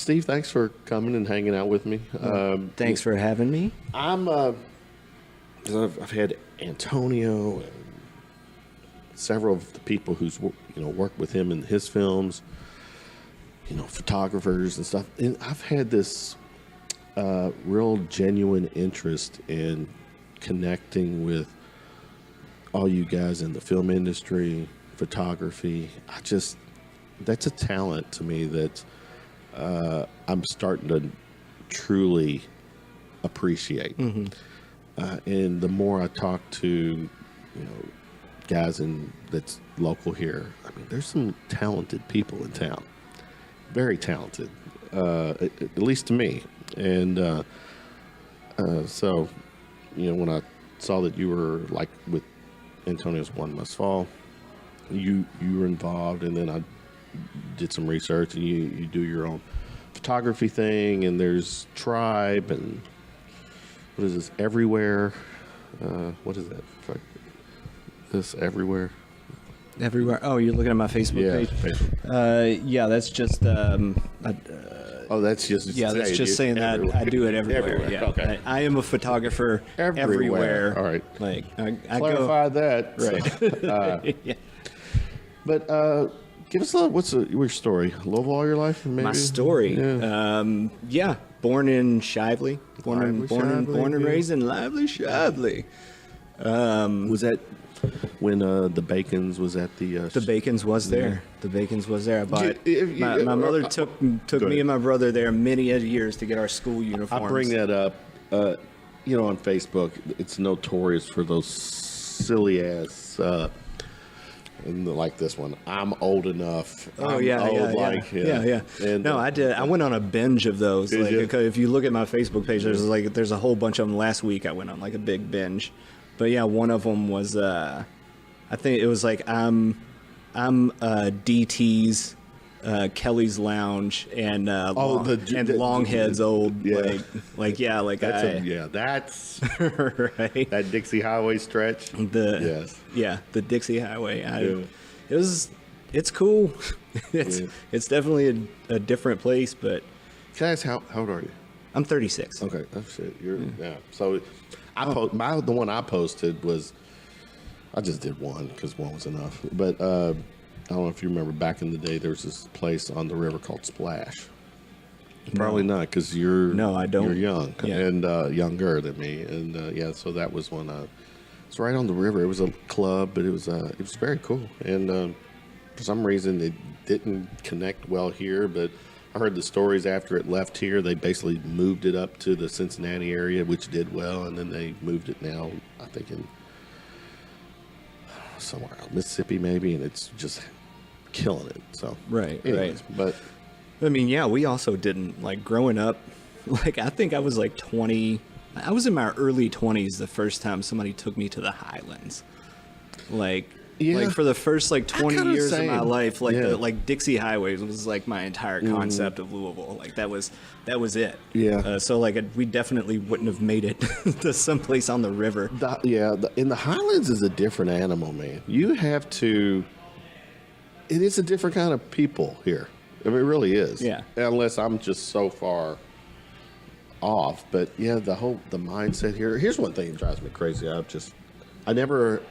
Steve, thanks for coming and hanging out with me. Thanks for having me. I've had Antonio and several of the people who's worked with him in his films, photographers and stuff. And I've had this real genuine interest in connecting with all you guys in the film industry, photography. That's a talent to me that I'm starting to truly appreciate. And the more I talk to, guys that's local here, I mean, there's some talented people in town, very talented, at least to me. And so, when I saw that you were like with Antonio's One Must Fall, you were involved, and then I did some research, and you do your own photography thing, and there's Tribe, and what is this, Everywhere? What is that? This Everywhere? Everywhere. Oh, you're looking at my Facebook page? Facebook. Yeah, that's just... that's just... Yeah, that's just saying that I do it everywhere. Yeah. Okay. I am a photographer everywhere. All right. Like, I clarify that. Right. So, but give us what's your story? Louisville all your life? Maybe? My story? Yeah. Born in Shively. Born and raised in lively Shively. Was that when the Bacons was at the... The Bacons was there. The Bacons was there. But my mother took me and my brother there many years to get our school uniforms. I bring that up. On Facebook, it's notorious for those silly ass... like this one, I'm old enough. Yeah. And, no, I did. I went on a binge of those. If you look at my Facebook page, there's a whole bunch of them. Last week, I went on like a big binge. But yeah, one of them was I think it was like I'm DT's, Kelly's Lounge, and Longhead's old. Yeah. That's right. That Dixie Highway stretch. The Dixie Highway. It's cool. It's definitely a different place. But can I ask how old are you? I'm 36. Okay, that's it. So the one I posted was, I just did one because one was enough. But I don't know if you remember back in the day, there was this place on the river called Splash. Probably not, because I don't. You're young and younger than me, and so that was one. It's right on the river. It was a club, but it was very cool. And for some reason, it didn't connect well here. But I heard the stories after it left here. They basically moved it up to the Cincinnati area, which did well, and then they moved it now, I think, in somewhere else, Mississippi maybe, and it's just killing it. So right. But I mean, yeah, we also didn't, like, growing up, like, I think I was like 20. I was in my early 20s the first time somebody took me to the Highlands. Like for the first like 20 years of my life, like Dixie Highways was like my entire concept of Louisville. Like that was it. Yeah. So like we definitely wouldn't have made it to someplace on the river. In the Highlands is a different animal, man. You have to. It is a different kind of people here. I mean, it really is. Yeah. Unless I'm just so far off, but yeah, the mindset here. Here's one thing that drives me crazy. I've never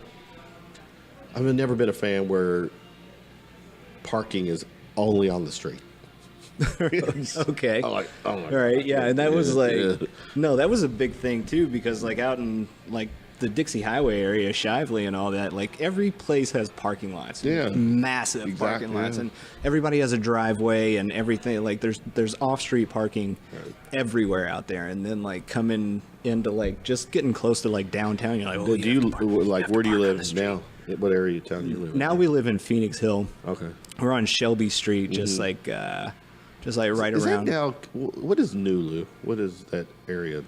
been a fan where parking is only on the street. Okay. I'm like, oh my all right. God. Yeah, and that was no, that was a big thing too, because like out in like the Dixie Highway area, Shively and all that, like every place has parking lots. Yeah. Massive parking lots. Yeah. And everybody has a driveway and everything. Like there's off-street parking everywhere out there. And then like coming into like just getting close to like downtown, you're like, where do you live now? What area of town do you live in? Now we live in Phoenix Hill. Okay. We're on Shelby Street, just like right around. Now, what is Nulu? What is that area?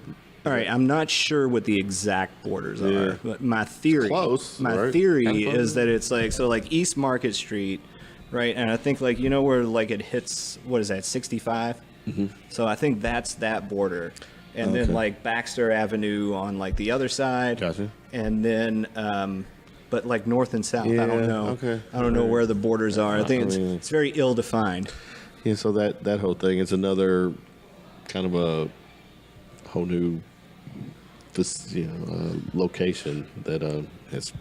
All right, I'm not sure what the exact borders are, but my theory is that it's like East Market Street, right? And I think like where like it hits, what is that, 65? Mm-hmm. So I think that's that border, and then like Baxter Avenue on like the other side. Gotcha. And then but like north and south, I don't know. Okay. I don't know where the borders are. I think it's very ill-defined. Yeah, so that whole thing is another kind of a whole new location that has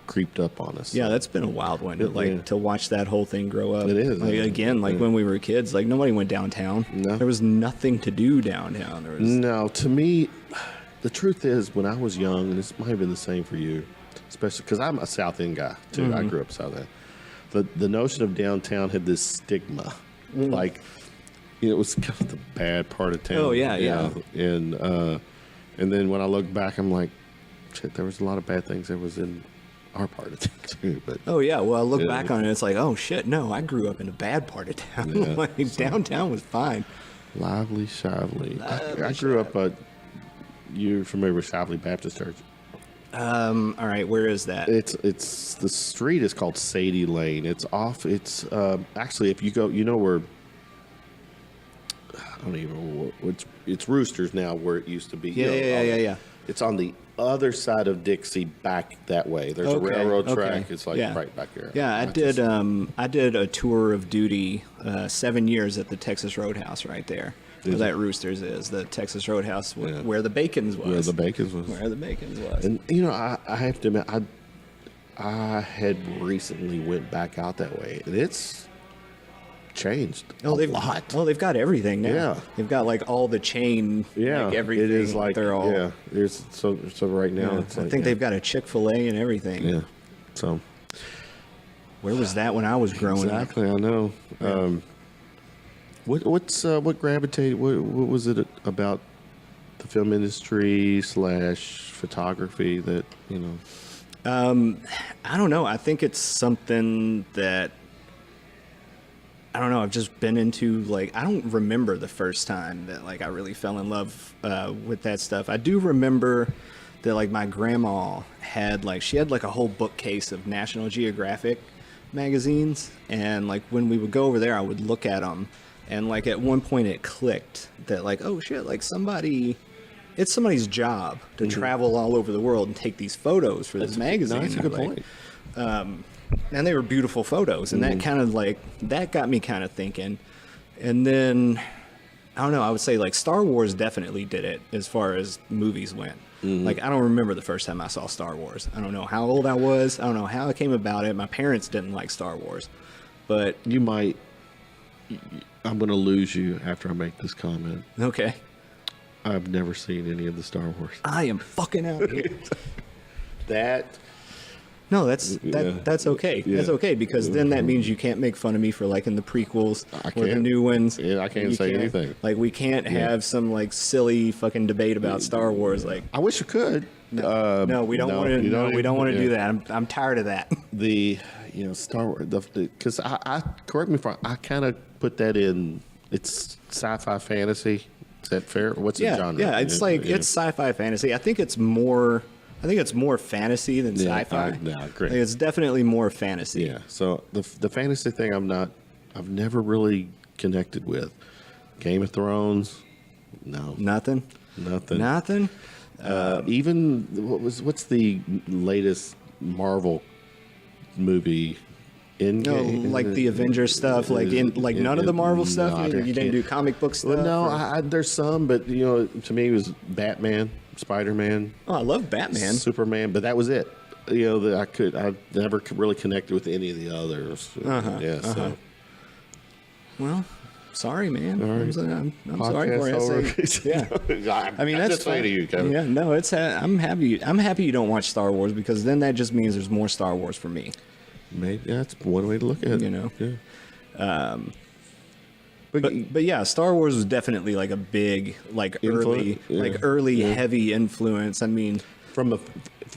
creeped up on us. Yeah, that's been a wild one to watch that whole thing grow up. It is. When we were kids, like nobody went downtown. No. There was nothing to do downtown. No, to me, the truth is, when I was young, and this might have been the same for you, especially because I'm a South End guy too. Mm-hmm. I grew up South End. The notion of downtown had this stigma, like it was kind of the bad part of town. Oh yeah. And then when I look back, I'm like, shit, there was a lot of bad things that was in our part of town too. But oh yeah, well I look back on it, it's like, oh shit, no, I grew up in a bad part of town. Yeah, like downtown was fine. Lively Shively. I grew up. You're familiar with Shively Baptist Church? All right, where is that? It's the street is called Sadie Lane. It's off. It's actually, if you go, you know where. I don't even know it's Roosters now, where it used to be. Yeah. It's on the other side of Dixie, back that way. There's a railroad track. It's like right back there. Yeah, I did a tour of duty 7 years at the Texas Roadhouse right there. Where that Roosters is, the Texas Roadhouse where the Bacon's was. Where the Bacon's was. And I have to admit, I had recently went back out that way, and it's changed a lot. Oh, they've got everything now. Yeah. They've got like all the chain. Yeah, like everything. It is like they're all. Yeah, there's so right now. Yeah, It's I like, think they've got a Chick-fil-A and everything. Yeah. So. Where was that when I was growing up? Exactly, I know. Yeah. What gravitated? What was it about the film industry / photography that I don't know. I think it's something that I don't know. I've just been into, like, I don't remember the first time that like I really fell in love with that stuff. I do remember that like my grandma had a whole bookcase of National Geographic magazines, and like when we would go over there, I would look at them. And like at one point it clicked that like, oh shit, like it's somebody's job to travel all over the world and take these photos for this magazine. That's a good point. And they were beautiful photos, and that kind of that got me kind of thinking. And then I don't know, I would say like Star Wars definitely did it as far as movies went. Like I don't remember the first time I saw Star Wars. I don't know how old I was. I don't know how I came about it. My parents didn't like Star Wars, but you might. I'm going to lose you after I make this comment. Okay. I've never seen any of the Star Wars. I am fucking out here. No, that's okay. Yeah. That's okay, because then that means you can't make fun of me for liking the prequels or the new ones. Yeah, I can't say anything. Like we can't have some like silly fucking debate about Star Wars. Like I wish you could. No, we don't want to. No, we don't want to do that. I'm tired of that. Star Wars, because I correct me if I kind of put that in. It's sci-fi fantasy. Is that fair? What's the genre? Yeah, it's it's sci-fi fantasy. I think it's more fantasy than sci-fi. Yeah, great. It's definitely more fantasy. Yeah. So the fantasy thing, I've never really connected with. Game of Thrones, no. Nothing. Even what's the latest Marvel movie? Like the Avengers stuff, none of the Marvel stuff. You didn't do comic book stuff. Well, no, there's some, but to me it was Batman, Spider-Man. Oh, I love Batman, Superman, but that was it. I never really connected with any of the others. So. Well, sorry, man. Right. I'm sorry for you. I mean, that's just saying to you, Kevin. Yeah, no, I'm happy. I'm happy you don't watch Star Wars, because then that just means there's more Star Wars for me. Maybe that's one way to look at it. Yeah. But yeah, Star Wars was definitely like a big, early heavy influence. I mean,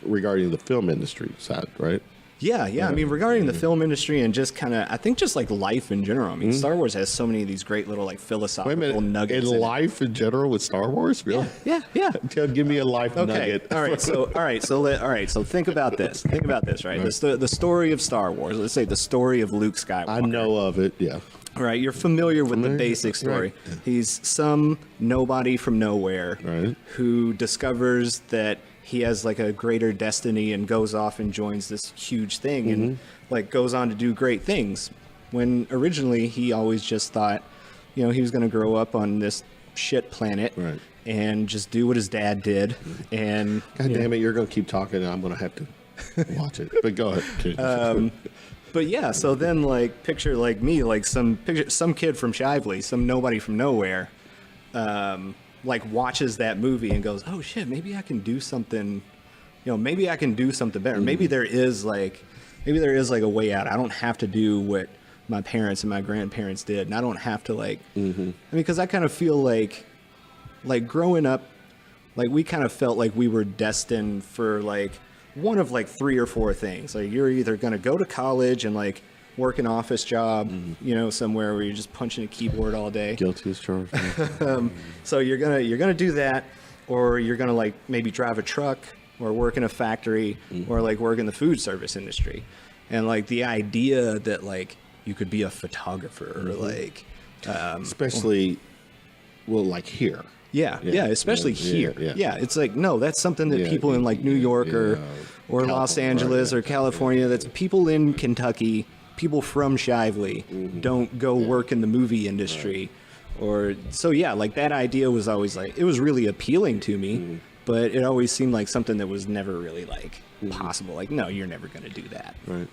regarding the film industry side, right? Yeah. I mean, regarding the film industry and just kind of, I think just like life in general. I mean, Star Wars has so many of these great little like philosophical nuggets. In life in general with Star Wars, really? Yeah. Give me a life nugget. All right. So think about this. Think about this, right? The story of Star Wars. Let's say the story of Luke Skywalker. I know of it. Yeah. All right. You're familiar with the basic story. Right. He's some nobody from nowhere who discovers that he has like a greater destiny and goes off and joins this huge thing and like goes on to do great things. when originally he always just thought, you know, he was going to grow up on this shit planet Right. and just do what his dad did. And God damn it, you're going to keep talking and I'm going to have to watch it. But go ahead. But yeah, so then like picture like me, like some kid from Shively, some nobody from nowhere, like watches that movie and goes, oh shit, maybe I can do something, you know, maybe I can do something better. Maybe there is like a way out. I don't have to do what my parents and my grandparents did, and I don't have to like, I mean, because I kind of feel like growing up, like we kind of felt like we were destined for like one of like 3 or 4 things. Like you're either going to go to college and like work an office job, you know, somewhere where you're just punching a keyboard all day. Guilty as charged. So you're gonna do that, or you're gonna like maybe drive a truck or work in a factory or like work in the food service industry. And like the idea that like you could be a photographer or like Especially, well, like here. Yeah, especially here. Yeah, it's like, no, that's something that Yeah, people in like New York or Los Angeles or California, that's people in Kentucky, people from Shively don't go work in the movie industry. Or so yeah, like that idea was always like, it was really appealing to me, but it always seemed like something that was never really like possible. Like, no, you're never going to do that. Right.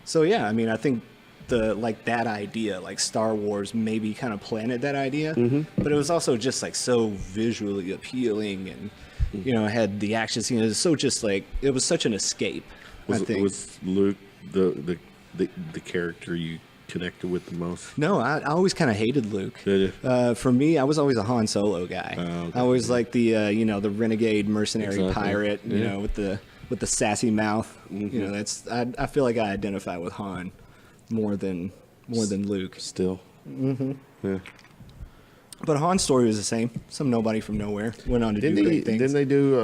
So yeah, I mean, I think that idea, like Star Wars maybe kind of planted that idea, but it was also just like so visually appealing, and you know, it had the action scene. It was so just like, it was such an escape. I think. Was Luke the character you connected with the most? No, I always kind of hated Luke. Did you? For me, I was always a Han Solo guy. Oh, okay. I always liked the you know, the renegade mercenary Exactly. pirate, you know, with the sassy mouth. You know, that's I feel like I identify with Han more than Luke. Still. Yeah. But Han's story was the same. Some nobody from nowhere went on to do great things. Didn't they do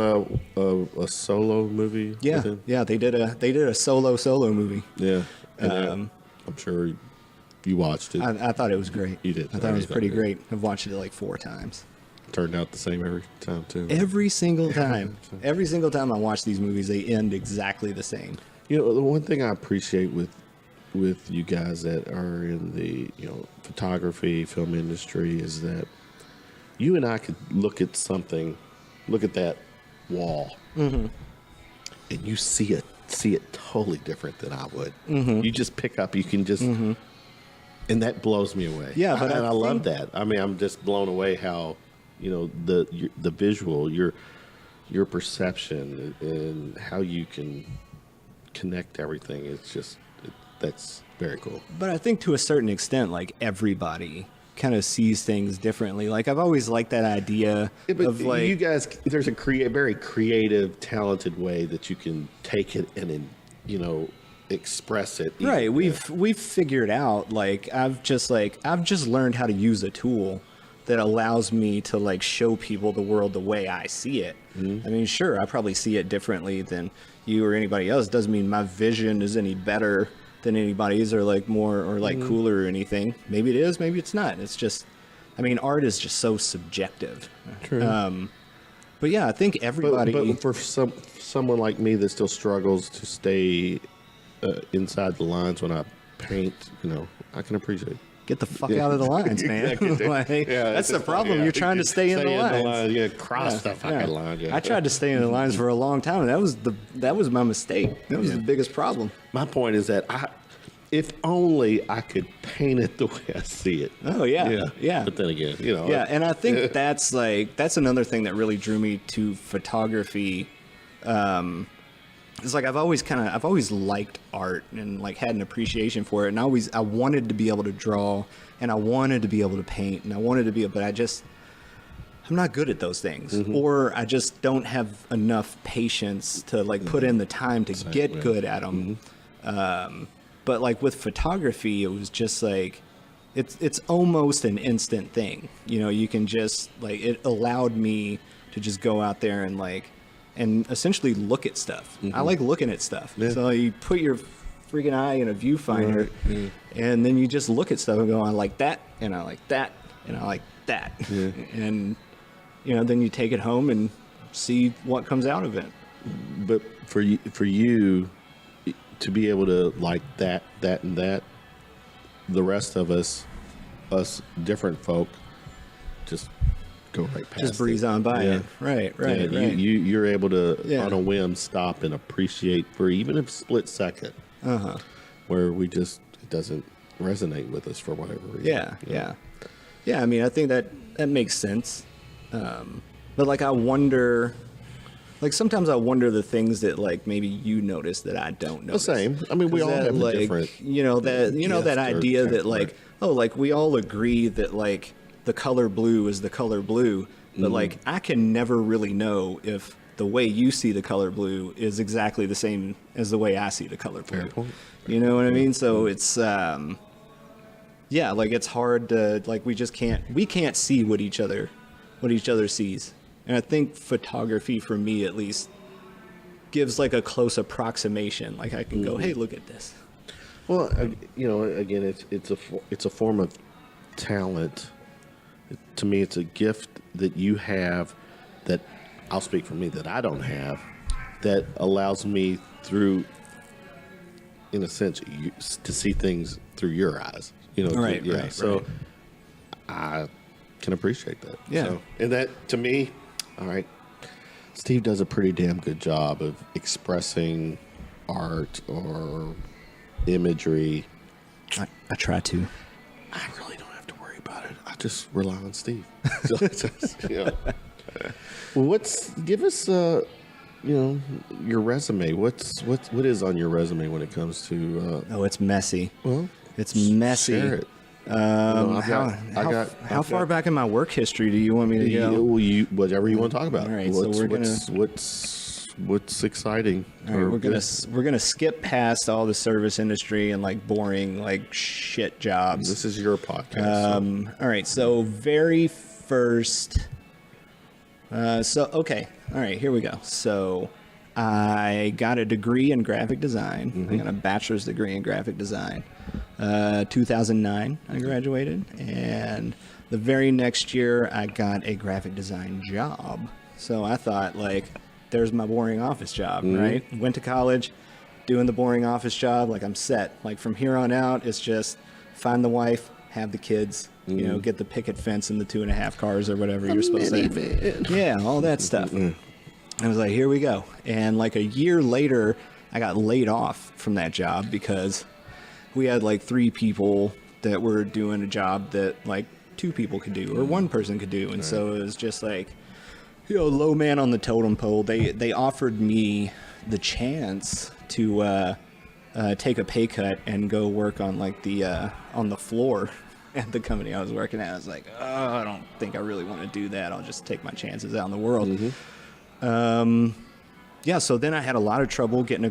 a solo movie? Yeah, with him? yeah, they did a solo movie. Yeah. And I'm sure you watched it. I thought it was great. You did. I thought it was pretty great. I've watched it like 4 times. Turned out the same every time too. Every single time. Every single time I watch these movies, they end exactly the same. You know, the one thing I appreciate with you guys that are in the, you know, photography, film industry, is that you and I could look at that wall, and you see it totally different than I would. You just pick up, you can just, and that blows me away. Yeah, but I love that. I mean, I'm just blown away how, you know, the visual, your perception, and how you can connect everything. It's just. That's very cool. But I think to a certain extent, like everybody kind of sees things differently. Like I've always liked that idea of like, you guys. There's a very creative, talented way that you can take it and, you know, express it. Right. We've figured out, like I've just learned how to use a tool that allows me to like show people the world the way I see it. I mean, sure, I probably see it differently than you or anybody else. Doesn't mean my vision is any better than anybody's, or like more, or like cooler or anything. Maybe it is, maybe it's not. It's just, I mean, art is just so subjective. True. But yeah, I think everybody. But for someone like me that still struggles to stay inside the lines when I paint, you know, I can appreciate it. Get the fuck out of the lines, man. Exactly. Like, Yeah, that's the problem. yeah. You're trying to stay in the lines. Yeah, cross the fucking line. Yeah. I tried to stay in the lines for a long time, and that was my mistake. That was the biggest problem. My point is that if only I could paint it the way I see it. Oh yeah. But then again, you know. Yeah, and I think that's another thing that really drew me to photography. It's like I've always liked art and like had an appreciation for it, and I wanted to be able to draw, and I wanted to be able to paint, and I wanted to be, but I'm not good at those things, or I just don't have enough patience to like put in the time to get good at them. But like with photography, it was just like it's almost an instant thing. You know, you can just like, it allowed me to just go out there and like, and essentially look at stuff. I like looking at stuff. Yeah. So you put your freaking eye in a viewfinder, and then you just look at stuff and go, I like that, and I like that, and I like that. Yeah. And, you know, then you take it home and see what comes out of it. But for you to be able to like that, and that, the rest of us different folk, just go right past Just breeze it. on by Yeah. it. Right, Yeah, right. you're able to, Yeah. on a whim, stop and appreciate for even a split second, where it doesn't resonate with us for whatever reason. Yeah, you know? yeah. I mean, I think that makes sense. But like, I wonder, like sometimes I wonder the things that like maybe you notice that I don't The notice. same. I mean, we 'Cause all that, have a like, different. that gift or idea that like, temperament. oh, like we all agree that like the color blue is the color blue, but like I can never really know if the way you see the color blue is exactly the same as the way I see the color blue. Fair point. You know what I mean? So it's yeah, like it's hard to like we can't see what each other sees. And I think photography, for me at least, gives like a close approximation. Like I can go, hey, look at this. Well, again, it's a form of talent. To me, it's a gift that you have that I'll speak for me that I don't have, that allows me through, in a sense, to see things through your eyes. Right, yeah. right, So right. I can appreciate that. Yeah. So, and that to me, all right, Steve does a pretty damn good job of expressing art or imagery. I try to. I really don't have to worry about it. I just rely on Steve. So, yeah. Well, give us your resume. What is on your resume when it comes to Oh, it's messy. well, It's messy. share it. How far back in my work history do you want me to go? Whatever you want to talk about. All right, so we're gonna- what's exciting. All right, or we're good? gonna skip past all the service industry and like boring like shit jobs. This is your podcast. All right, so very first. Okay, all right, here we go. So I got a degree in graphic design. I got a bachelor's degree in graphic design. 2009, I graduated, and the very next year I got a graphic design job. So I thought, like, there's my boring office job, right? Went to college, doing the boring office job, like I'm set. Like from here on out, it's just find the wife, have the kids, get the picket fence and the 2.5 cars or whatever you're supposed to. Minivan. Yeah, all that stuff. I was like, here we go. And like a year later, I got laid off from that job because we had like 3 people that were doing a job that like 2 people could do or 1 person could do. And so it was just like, low man on the totem pole. They offered me the chance to take a pay cut and go work on like on the floor at the company I was working at. I was like, oh, I don't think I really want to do that. I'll just take my chances out in the world. Yeah, so then I had a lot of trouble getting another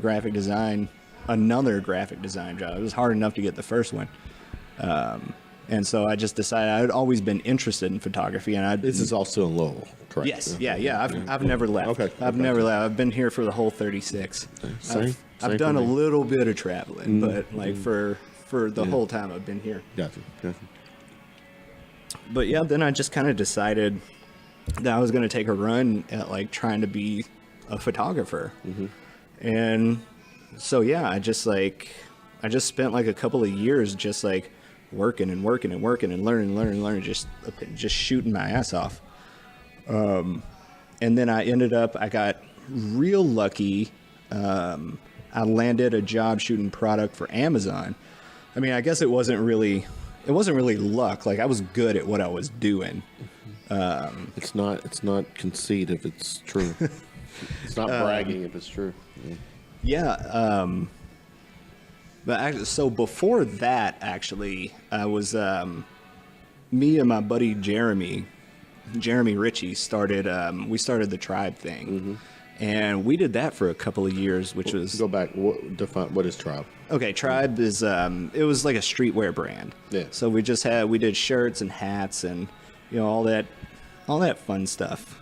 graphic design job. It was hard enough to get the first one. And so I just decided I'd always been interested in photography, and This is also in Lowell, correct? yes, yeah. I've never left. Okay, I've never left. I've been here for the whole 36. Same I've done for a me. little bit of traveling, but like for the whole time I've been here. Gotcha. But yeah, then I just kind of decided that I was going to take a run at like trying to be a photographer. And so yeah, I just spent like a couple of years just like working and learning, just shooting my ass off. And then I got real lucky. I landed a job shooting product for Amazon. I mean, I guess it wasn't really luck. Like I was good at what I was doing. It's not conceit if it's true. It's not bragging if it's true. Yeah. But actually, so before that, actually, I was me and my buddy Jeremy Ritchie started. We started the Tribe thing, and we did that for a couple of years, which was Go back. What is Tribe? okay. Tribe is it was like a streetwear brand. Yeah. So we did shirts and hats and all that fun stuff.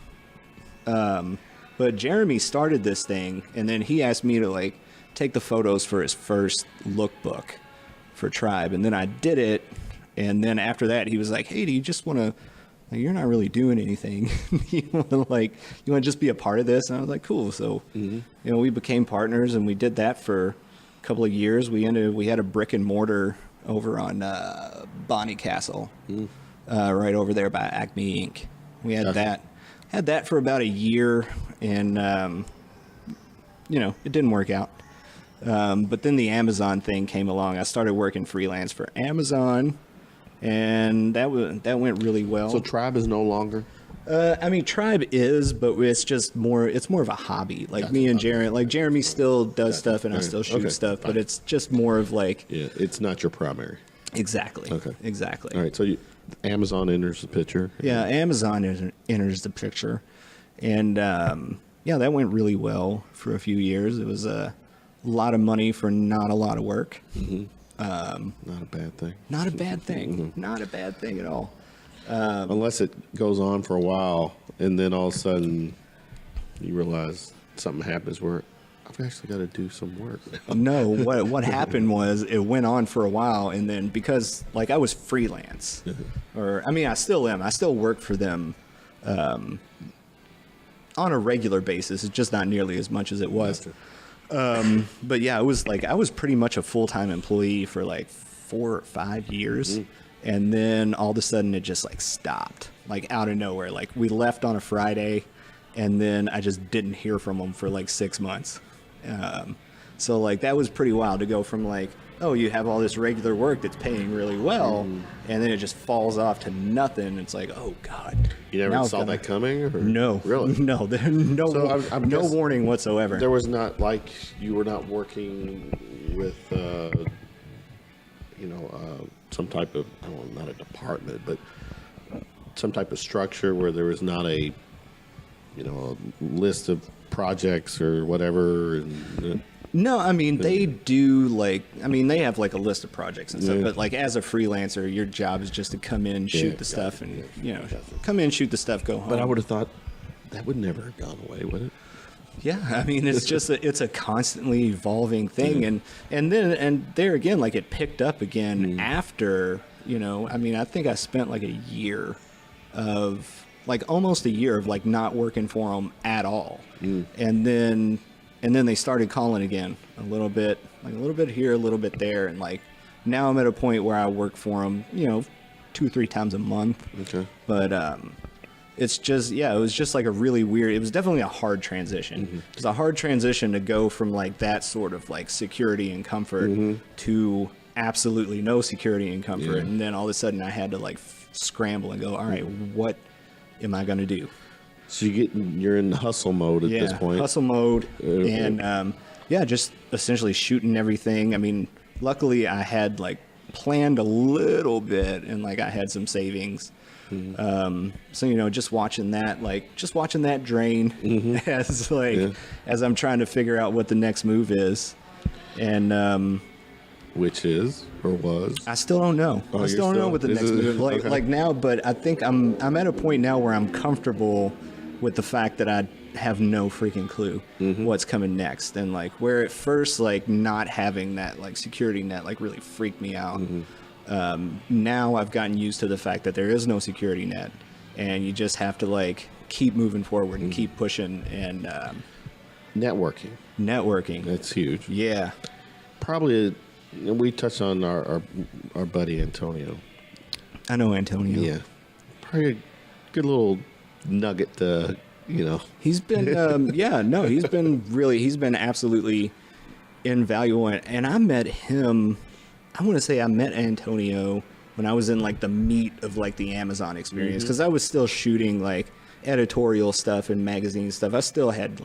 But Jeremy started this thing, and then he asked me to like take the photos for his first lookbook for Tribe, and then I did it, and then after that he was like, hey, do you just want to, like, you're not really doing anything, you want to just be a part of this? And I was like, cool. So we became partners, and we did that for a couple of years. We had a brick and mortar over on Bonnie Castle, right over there by Acme Inc. We had that for about a year, and it didn't work out. But then the Amazon thing came along. I started working freelance for Amazon, and that went really well. So Tribe is no longer. Tribe is, but it's just more. It's more of a hobby. Like me and Jeremy. Like Jeremy still does stuff, and I still shoot stuff. But it's just more of like. Yeah, it's not your primary. Exactly. Okay. Exactly. All right. So Amazon enters the picture. Yeah, Amazon enters the picture, and that went really well for a few years. It was a lot of money for not a lot of work. Mm-hmm. Not a bad thing. Not a bad thing. Mm-hmm. Not a bad thing at all. Unless it goes on for a while, and then all of a sudden you realize something happens where I've actually got to do some work. No, what happened was it went on for a while, and then because I was freelance, or I still am. I still work for them on a regular basis. It's just not nearly as much as it was. But yeah, it was I was pretty much a full-time employee for 4 or 5 years. Mm-hmm. And then all of a sudden it just stopped, out of nowhere. We left on a Friday, and then I just didn't hear from them for 6 months. So that was pretty wild to go from oh, you have all this regular work that's paying really well, and then it just falls off to nothing. It's oh God. You never saw that coming? Or? No. Really? No. No warning whatsoever. There was not you were not working with some type of, not a department, but some type of structure where there was not a list of projects or whatever. And, no, they do they have a list of projects and stuff, but as a freelancer, your job is just to come in, shoot the stuff, and come in, shoot the stuff, go home. But I would have thought that would never have gone away, would it? Yeah, it's just it's a constantly evolving thing, and there again, it picked up again after I think I spent a year of almost a year of not working for them at all, and then they started calling again a little bit here, a little bit there, and now I'm at a point where I work for them 2-3 times a month. Okay, but it's just, it was just a really weird, it was definitely a hard transition. Mm-hmm. It was a hard transition to go from that sort of security and comfort to absolutely no security and comfort. Yeah. And then all of a sudden I had to scramble and go, all right, what am I going to do? So you're in hustle mode at this point. Hustle mode. And just essentially shooting everything. Luckily I had planned a little bit, and I had some savings. So just watching that drain as I'm trying to figure out what the next move is, and which is or was, I still don't know. I still don't know what the next move is now. But I think I'm at a point now where I'm comfortable with the fact that I have no freaking clue what's coming next, and where at first not having that security net really freaked me out. Now I've gotten used to the fact that there is no security net, and you just have to keep moving forward and keep pushing, and networking. That's huge. Yeah. Probably we touched on our buddy Antonio. I know Antonio. Yeah. Probably a good little nugget to, He's been he's been absolutely invaluable, and I met him, I want to say I met Antonio when I was in the meat of the Amazon experience, because I was still shooting editorial stuff and magazine stuff. I still had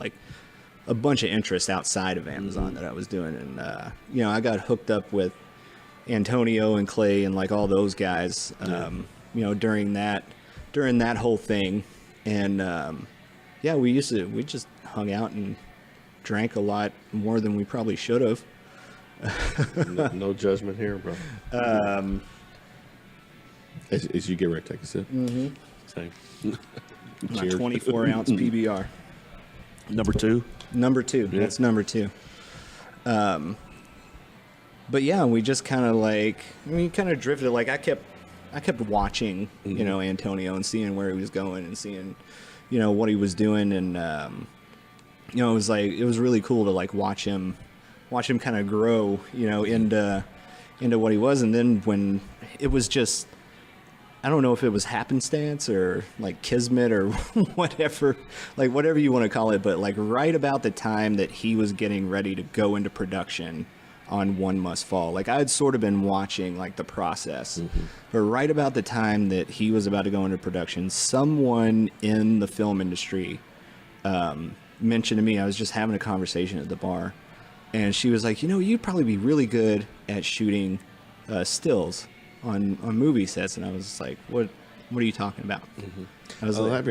a bunch of interest outside of Amazon that I was doing, and I got hooked up with Antonio and Clay and all those guys during that whole thing, and we just hung out and drank a lot more than we probably should have. No judgment here, bro. As you get ready to take a sip. Same. My 24-ounce PBR. Number two. Yeah. That's number 2. But yeah, we just kind of drifted. I kept watching, Antonio, and seeing where he was going, and seeing, what he was doing, and it was really cool to watch him kind of grow, into what he was. And then when it was just, I don't know if it was happenstance or like kismet or whatever, like whatever you want to call it, but like right about the time that he was getting ready to go into production on One Must Fall, like I had sort of been watching like the process, but right about the time that he was about to go into production, someone in the film industry mentioned to me, I was just having a conversation at the bar, and she was like, you'd probably be really good at shooting stills on movie sets. And I was like, what are you talking about? I was like,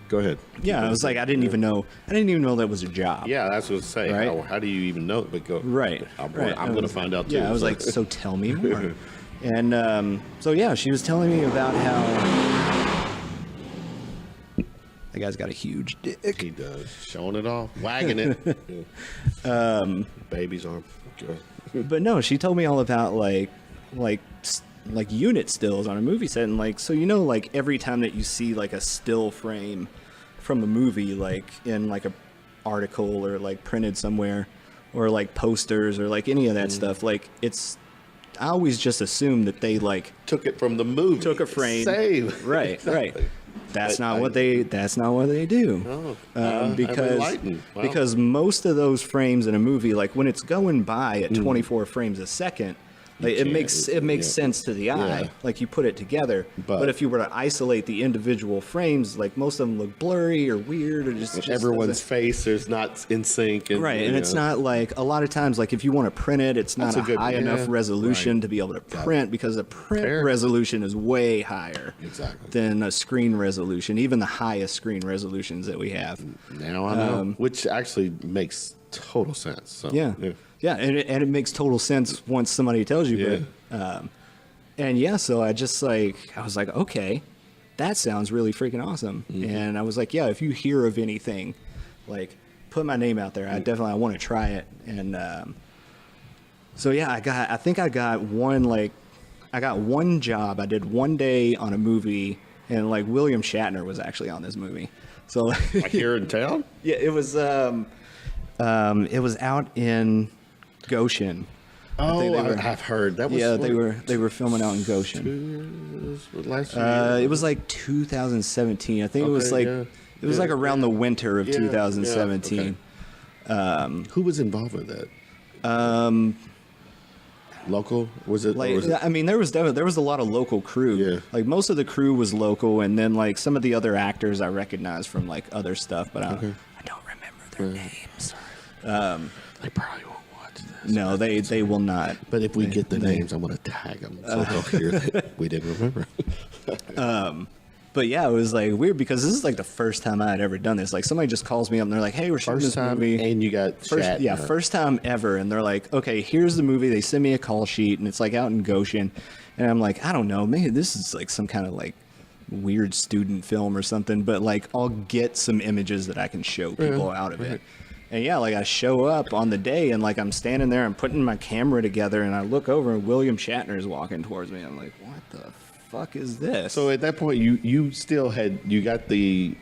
go ahead. Yeah, I was like, I didn't even know that was a job. Yeah, that's what I was saying. Right? How do you even know? But go. Right. I'm going to find out too. Yeah, I was like, so tell me more. And so yeah, she was telling me about how the guy's got a huge dick. He does, showing it off, wagging it. Baby's arm. But no, she told me all about like unit stills on a movie set, and like, so like every time that you see like a still frame from a movie, like in like a article or like printed somewhere, or like posters or like any of that stuff, like I always just assume that they like took it from the movie, took a frame, save. Right, exactly. Right. That's not what they do. Because most of those frames in a movie, like when it's going by at 24 frames a second, like it makes sense to the eye, like you put it together. But if you were to isolate the individual frames, like most of them look blurry or weird, or just everyone's face is not in sync, and, right? And it's not like a lot of times, like if you want to print it, it's not a high enough resolution to be able to print, because the print resolution is way higher than a screen resolution, even the highest screen resolutions that we have. Now I know, which actually makes total sense. So, yeah, and it makes total sense once somebody tells you. But, so I was like, okay, that sounds really freaking awesome. And I was like, yeah, if you hear of anything, like put my name out there. I want to try it. And so yeah, I got one job. I did one day on a movie, and like William Shatner was actually on this movie. So like here in town? Yeah, it was out in Goshen. I've heard that was. Yeah, they were filming out in Goshen. Last year. It was like 2017. I think it was like around the winter of 2017. Who was involved with that? Local? Was it? Like, I mean, there was a lot of local crew. Yeah. Like most of the crew was local, and then like some of the other actors I recognized from like other stuff, but I don't remember their names. They probably won't watch this. No, they will not. But if we get the names, I'm going to tag them so they'll hear that we didn't remember. But yeah, it was like weird, because this is like the first time I had ever done this. Like somebody just calls me up and they're like, "Hey, we're shooting this movie." And you got first time ever. And they're like, "Okay, here's the movie." They send me a call sheet, and it's like out in Goshen, and I'm like, I don't know, maybe this is like some kind of like weird student film or something. But like, I'll get some images that I can show people out of it. And yeah, like I show up on the day, and like I'm standing there, I'm putting my camera together, and I look over, and William Shatner is walking towards me. I'm like, what the fuck is this? So at that point, you still got the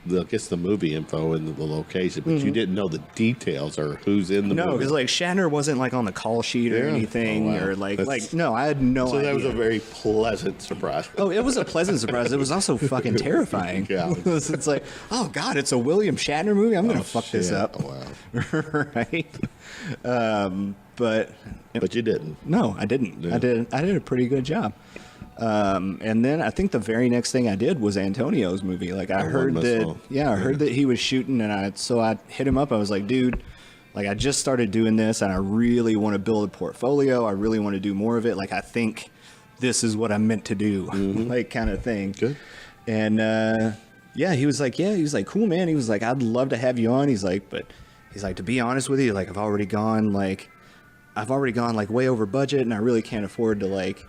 I guess the movie info and the location, but you didn't know the details or who's in the movie. No, because like Shatner wasn't like on the call sheet or anything, or like no, I had no idea. So that was a very pleasant surprise. Oh, it was a pleasant surprise. It was also fucking terrifying. Yeah. It's like, oh God, it's a William Shatner movie. I'm gonna fuck this up. Oh, wow. Right. But you didn't. No, I didn't. Yeah. I did a pretty good job. And then I think the very next thing I did was Antonio's movie. Like I heard that he was shooting, and I hit him up. I was like, dude, like I just started doing this, and I really want to build a portfolio. I really want to do more of it. Like I think this is what I'm meant to do, like kind of thing. Good. And he was like, cool, man. He was like, I'd love to have you on. He's like, to be honest with you, like I've already gone like way over budget, and I really can't afford to like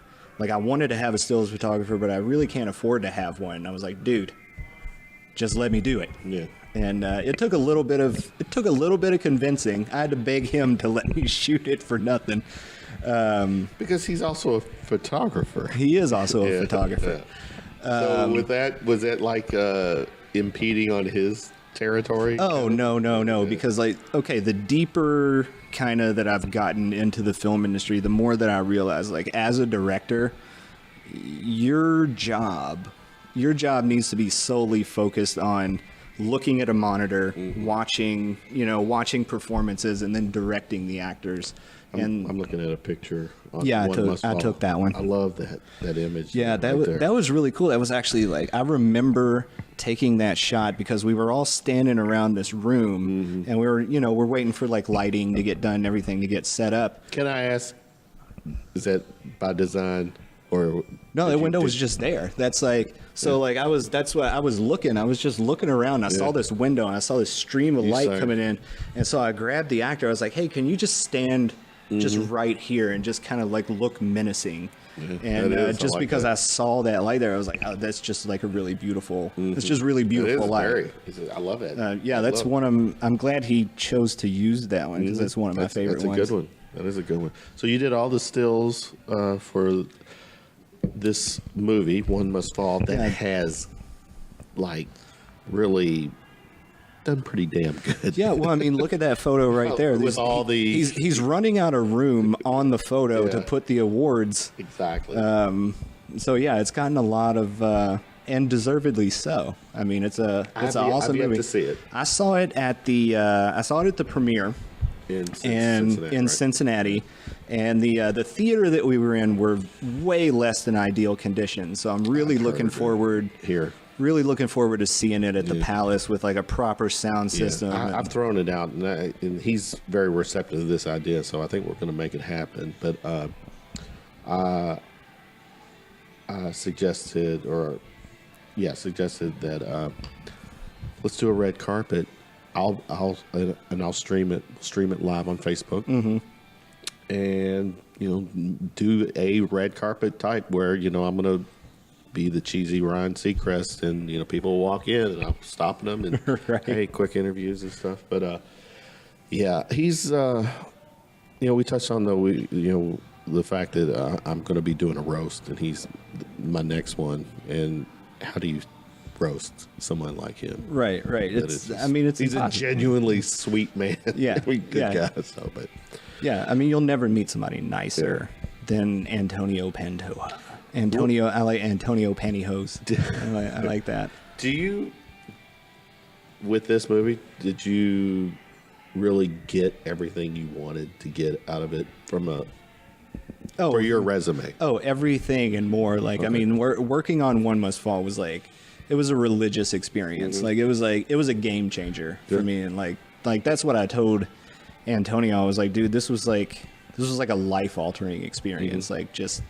I wanted to have a stills photographer, but I really can't afford to have one. And I was like, dude, just let me do it. Yeah. And it took a little bit of convincing. I had to beg him to let me shoot it for nothing. Because he's also a photographer. He is also a photographer. Yeah. So with that, was it like impeding on his territory? Oh, no. Because, like, okay, the deeper kind of that I've gotten into the film industry, the more that I realize, like, as a director, your job needs to be solely focused on looking at a monitor, watching performances, and then directing the actors. I'm looking at a picture. Yeah, I took that one. I love that image. Yeah, that was really cool. That was actually like, I remember taking that shot because we were all standing around this room and we're waiting for like lighting to get done and everything to get set up. Can I ask, is that by design or no? The window was just there. That's like, so like I was just looking around. I saw this window and I saw this stream of light coming in, and so I grabbed the actor. I was like, hey, can you just stand just right here and just kind of like look menacing? And just because I saw that light there, I was like, oh, that's just like a really beautiful, it's just really beautiful light. I love it. That's one I'm glad he chose to use that one because that's one of my favorite ones. That's a good one. That is a good one. So you did all the stills for this movie, One Must Fall, that has like really done pretty damn good. Yeah, well, I mean, look at that photo right there. With all the he's running out of room on the photo to put the awards. Exactly. So yeah, it's gotten a lot of and deservedly so. I mean, it's an awesome movie. I've yet to see it. I saw it at the premiere in Cincinnati. And the theater that we were in were way less than ideal conditions. So I'm really looking forward to seeing it at the Palace with like a proper sound system. I've thrown it out, and he's very receptive to this idea. So I think we're going to make it happen. But I suggested that let's do a red carpet. I'll stream it live on Facebook. And do a red carpet type where I'm going to be the cheesy Ryan Seacrest, and people will walk in and I'm stopping them and hey, quick interviews and stuff. But he's we touched on the fact that I'm going to be doing a roast, and he's my next one. And how do you roast someone like him? Right. He's a genuinely sweet man. Yeah, good guy. So, but. Yeah, I mean, you'll never meet somebody nicer than Antonio Pantoja. I like Antonio Pantyhose. I like that. Do you, with this movie, did you really get everything you wanted to get out of it for your resume? Oh, everything and more. Like, okay. I mean, working on One Must Fall was like, it was a religious experience. Like, it was a game changer for me. And like that's what I told Antonio. I was like, dude, this was like a life altering experience. Like, it's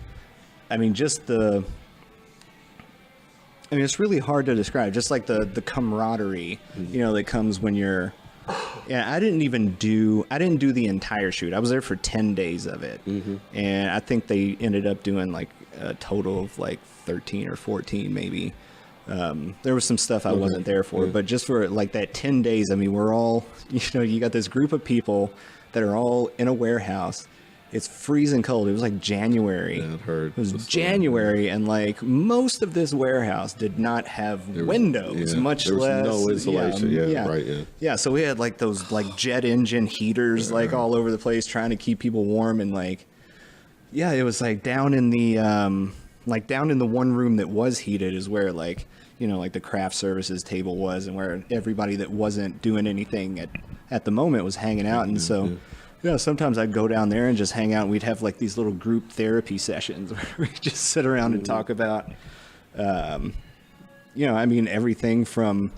really hard to describe. Just like the camaraderie, that comes when you're. Yeah, I didn't do the entire shoot. I was there for 10 days of it, and I think they ended up doing like a total of like 13 or 14 maybe. There was some stuff I wasn't there for, but just for like that 10 days, I mean, we're all, you got this group of people that are all in a warehouse. It's freezing cold. It was like January. Yeah, it was January, and like most of this warehouse did not have windows, much less no insulation. Yeah, so we had like those like jet engine heaters like all over the place trying to keep people warm, and like, it was like down in the one room that was heated is where like the craft services table was, and where everybody that wasn't doing anything at the moment was hanging out. And so sometimes I'd go down there and just hang out, and we'd have like these little group therapy sessions where we just sit around and talk about everything from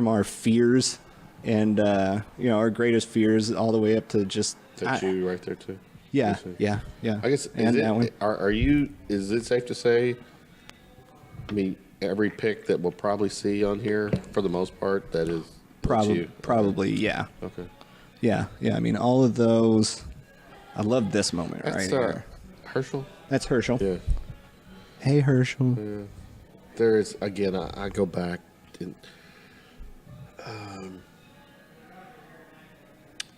our fears and our greatest fears all the way up to just you right there too. Yeah. I guess is it safe to say, I mean, every pick that we'll probably see on here, for the most part, that is probably, yeah. Okay. Yeah. I mean, all of those. I love this moment right here. Herschel? That's Herschel. Yeah. Hey, Herschel. Yeah. There is, again, I go back and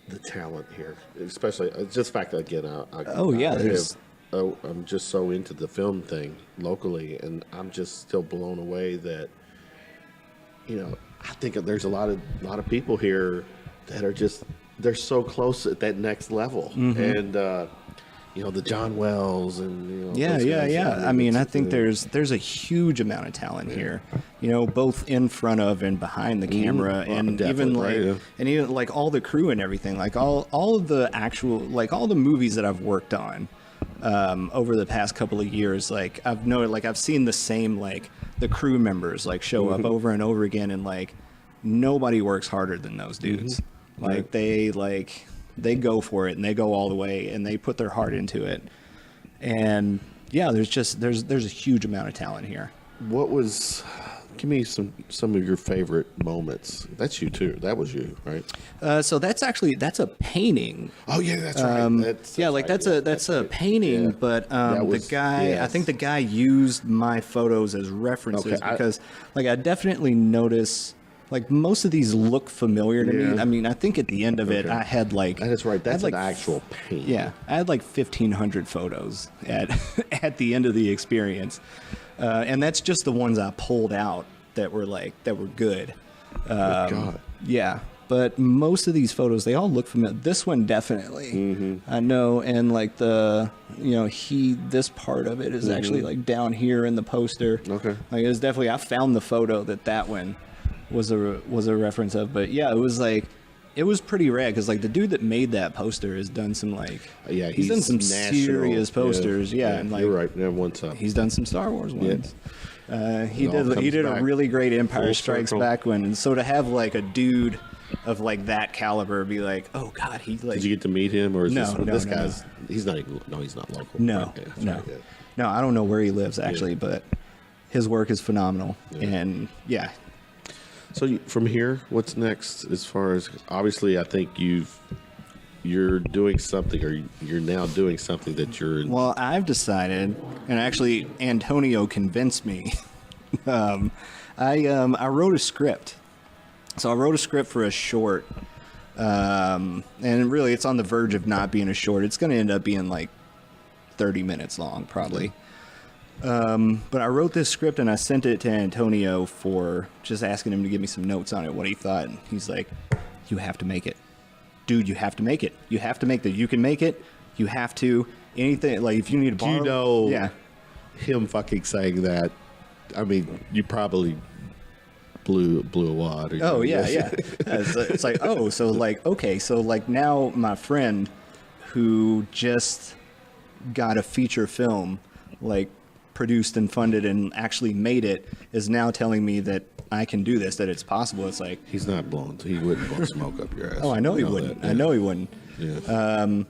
the talent here, especially just the fact that, again, I'm just so into the film thing locally, and I'm just still blown away that I think there's a lot of people here that are just they're so close at that next level, and the John Wells and those guys. I mean, I think there's a huge amount of talent here, both in front of and behind the camera, and even like all the crew and everything, like all of the actual like all the movies that I've worked on over the past couple of years. Like I've seen the same like the crew members like show up over and over again, and like nobody works harder than those dudes. Like they go for it and they go all the way and they put their heart into it. And yeah, there's a huge amount of talent here. Give me some of your favorite moments. That's you too. That was you, right? So that's a painting. Oh yeah, that's right. That's a painting, yeah. But the guy, yes. I think the guy used my photos as references because I definitely notice. Like most of these look familiar to me. I mean, I think at the end of it, I had like that's right. That's an actual paint. Yeah, I had like 1,500 photos at the end of the experience, and that's just the ones I pulled out that were good. God. Yeah, but most of these photos they all look familiar. This one definitely, I know, and like this part of it is actually like down here in the poster. Okay, like it's definitely I found the photo that one was a reference of, but yeah, it was pretty rad because like the dude that made that poster has done some he's done some serious posters, and like you're right. Yeah, one time he's done some Star Wars ones. He did a really great Empire Strikes Back one, and so to have like a dude of like that caliber be like, oh god, he like. Did you get to meet him or is this guy's? No. He's not local. No, right? no, right, no. I don't know where he lives actually, but his work is phenomenal, and yeah. So from here, what's next? As far as obviously, I think you're doing something, or you're now doing something that you're. Well, I've decided, and actually, Antonio convinced me. I wrote a script, so I wrote a script for a short, and really, it's on the verge of not being a short. It's going to end up being like 30 minutes long, probably. But I wrote this script and I sent it to Antonio for just asking him to give me some notes on it, what he thought. And he's like, you have to make it. Dude, you have to make it. You have to make that. You can make it. You have to. Anything, like if you need to borrow. Him fucking saying that, I mean, you probably blew a wad. Oh, yeah. It's like, oh, so like, okay. So like now my friend who just got a feature film, like, produced and funded and actually made it is now telling me that I can do this, that it's possible. It's like he wouldn't blow smoke up your ass. Oh, I know he wouldn't. That, yeah. I know he wouldn't. Yeah.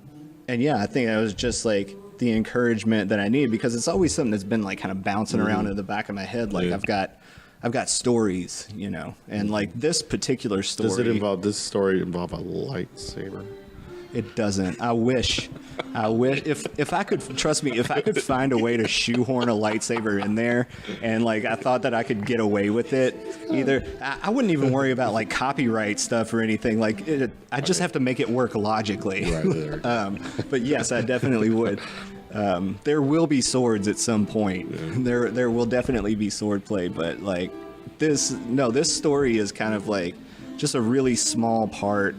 And yeah, I think that was just like the encouragement that I needed because it's always something that's been like kind of bouncing around in the back of my head. Like I've got stories, and like this particular story. Does this story involve a lightsaber? It doesn't. I wish if I could if I could find a way to shoehorn a lightsaber in there and like I thought that I could get away with it, I wouldn't even worry about like copyright stuff or anything. Like I just have to make it work logically. Right. But yes, I definitely would. There will be swords at some point. Yeah. There will definitely be sword play, but like this story is kind of like just a really small part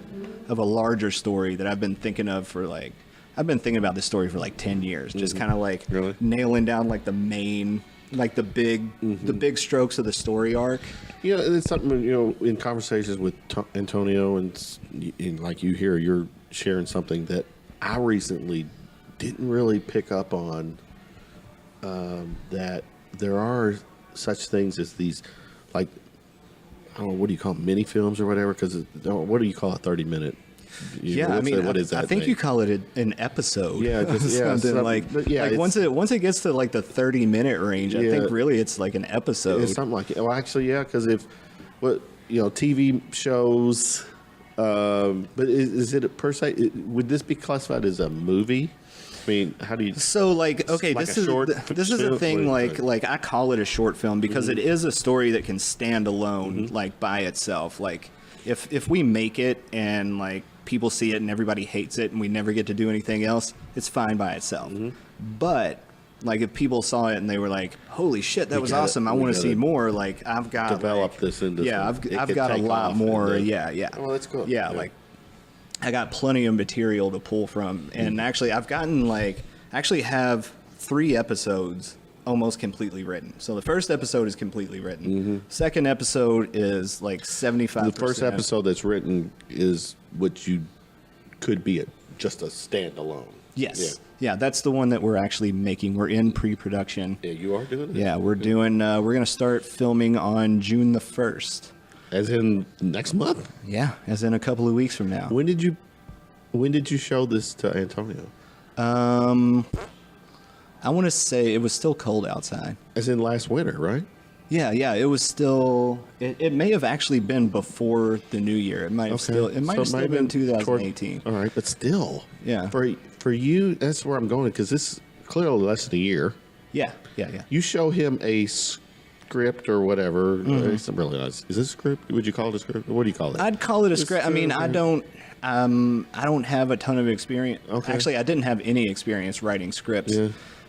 of a larger story that I've been thinking of I've been thinking about this story for like 10 years, just kind of like nailing down like the main, like the big strokes of the story arc. Yeah, it's something, in conversations with Antonio and like you're sharing something that I recently didn't really pick up on, that there are such things as these, like, I don't know, what do you call them, mini films or whatever? Because what do you call a 30-minute? I mean, what is that? I think you call it an episode. Yeah, something like once it gets to like the 30-minute range, I think really it's like an episode. It's something like it. Well, actually, yeah, because TV shows. But is it per se? Would this be classified as a movie? I mean, how do you? So like, okay, like this is a thing. Like I call it a short film because it is a story that can stand alone, like by itself. Like if we make it and like people see it and everybody hates it and we never get to do anything else, it's fine by itself. But Like if people saw it and they were like, "Holy shit, that was awesome! I want to see more." Like I've got develop this into I've got a lot more. Yeah. Oh, that's cool. Yeah, like I got plenty of material to pull from, and actually I've gotten actually have 3 episodes almost completely written. So the first episode is completely written. Second episode is like 75%. The first episode that's written is what you could be just a standalone. Yes. Yeah, that's the one that we're actually making. We're in pre-production. Yeah, you are doing it? Yeah, we're doing, we're going to start filming on June the 1st. As in next month? Yeah, as in a couple of weeks from now. When did you show this to Antonio? I want to say it was still cold outside. As in last winter, right? Yeah, it was still. It may have actually been before the new year. It might have still. It might have still been 2018. All right, but still. Yeah. For you, that's where I'm going because this is clearly less than a year. Yeah. You show him a script or whatever. It's really nice. Is this a script? Would you call it a script? What do you call it? I'd call it a script. I mean, I don't have a ton of experience. Okay. Actually, I didn't have any experience writing scripts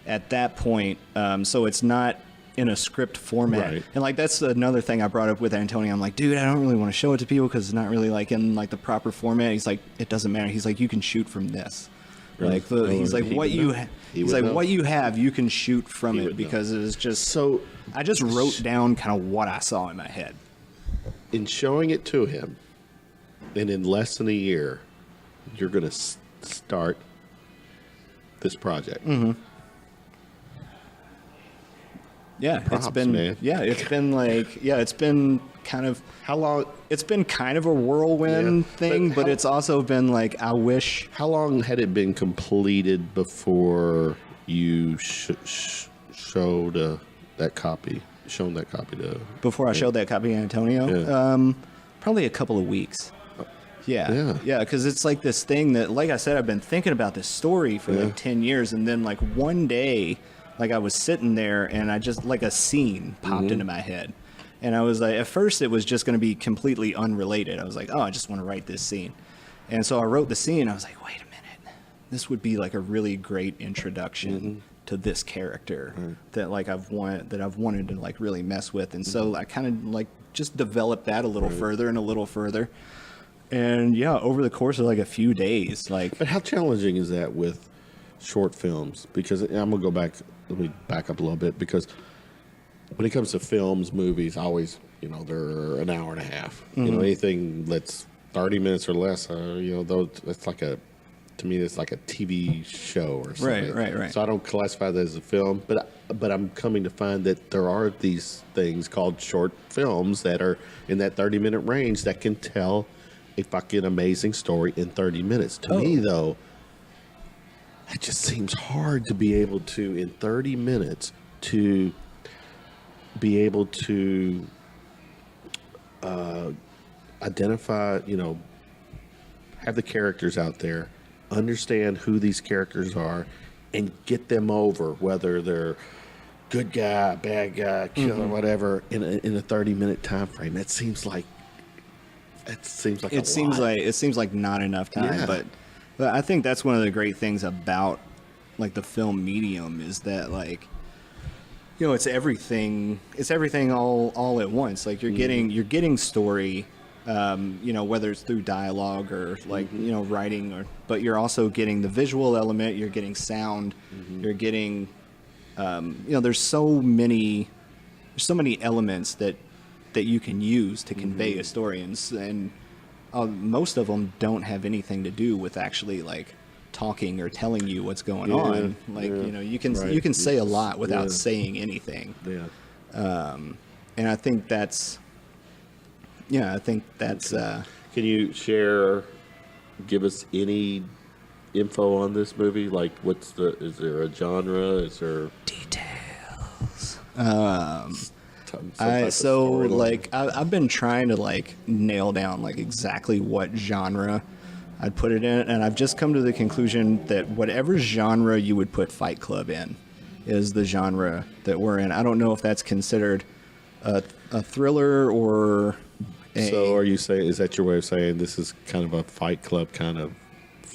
at that point. So it's not in a script format. Right. And like that's another thing I brought up with Antonio. I'm like, dude, I don't really want to show it to people because it's not really like in like the proper format. He's like, it doesn't matter. He's like, you can shoot from this. Really? Like he's like, what you what you have, you can shoot from it know. because it's just. So I just wrote down kind of what I saw in my head. in showing it to him, and in less than a year, you're going to start this project. Yeah, Props, it's been man. it's been kind of How long? it's been kind of a whirlwind thing, but it's also been like I wish. How long had it been completed before you showed that copy? Shown that copy to Before I showed that copy to Antonio, probably a couple of weeks. Yeah, because it's like this thing that, like I said, I've been thinking about this story for like 10 years, and then like one day, like I was sitting there and I just like a scene popped into my head, and I was like, at first it was just going to be completely unrelated. I was like, oh, I just want to write this scene, and so I wrote the scene. I was like, wait a minute, this would be like a really great introduction to this character that like I've wanted to like really mess with, and so I kind of like just developed that a little further and a little further. And yeah, over the course of like a few days, like. But how challenging is that with short films? Because I'm gonna go back. Let me back up a little bit because when it comes to films, movies, always they're an hour and a half. Anything that's 30 minutes or less, though it's like to me it's like a TV show or something. Right. So I don't classify that as a film, but I'm coming to find that there are these things called short films that are in that 30-minute range that can tell a fucking amazing story in 30 minutes. To me, though, it just seems hard to be able to, in 30 minutes, to be able to identify, have the characters out there, understand who these characters are, and get them over, whether they're good guy, bad guy, killer, whatever, in a 30-minute time frame. It seems like it seems like not enough time, but I think that's one of the great things about like the film medium is that like it's everything all at once. Like you're getting story, whether it's through dialogue or like writing, but you're also getting the visual element, you're getting sound, you're getting there's so many elements that you can use to convey a story, and most of them don't have anything to do with actually like talking or telling you what's going on. Like you can say a lot without saying anything. And I think that's Can you give us any info on this movie? Like is there a genre? Is there details? I've been trying to like nail down like exactly what genre I'd put it in, and I've just come to the conclusion that whatever genre you would put Fight Club in is the genre that we're in. I don't know if that's considered a thriller or So are you saying, is that your way of saying this is kind of a Fight Club kind of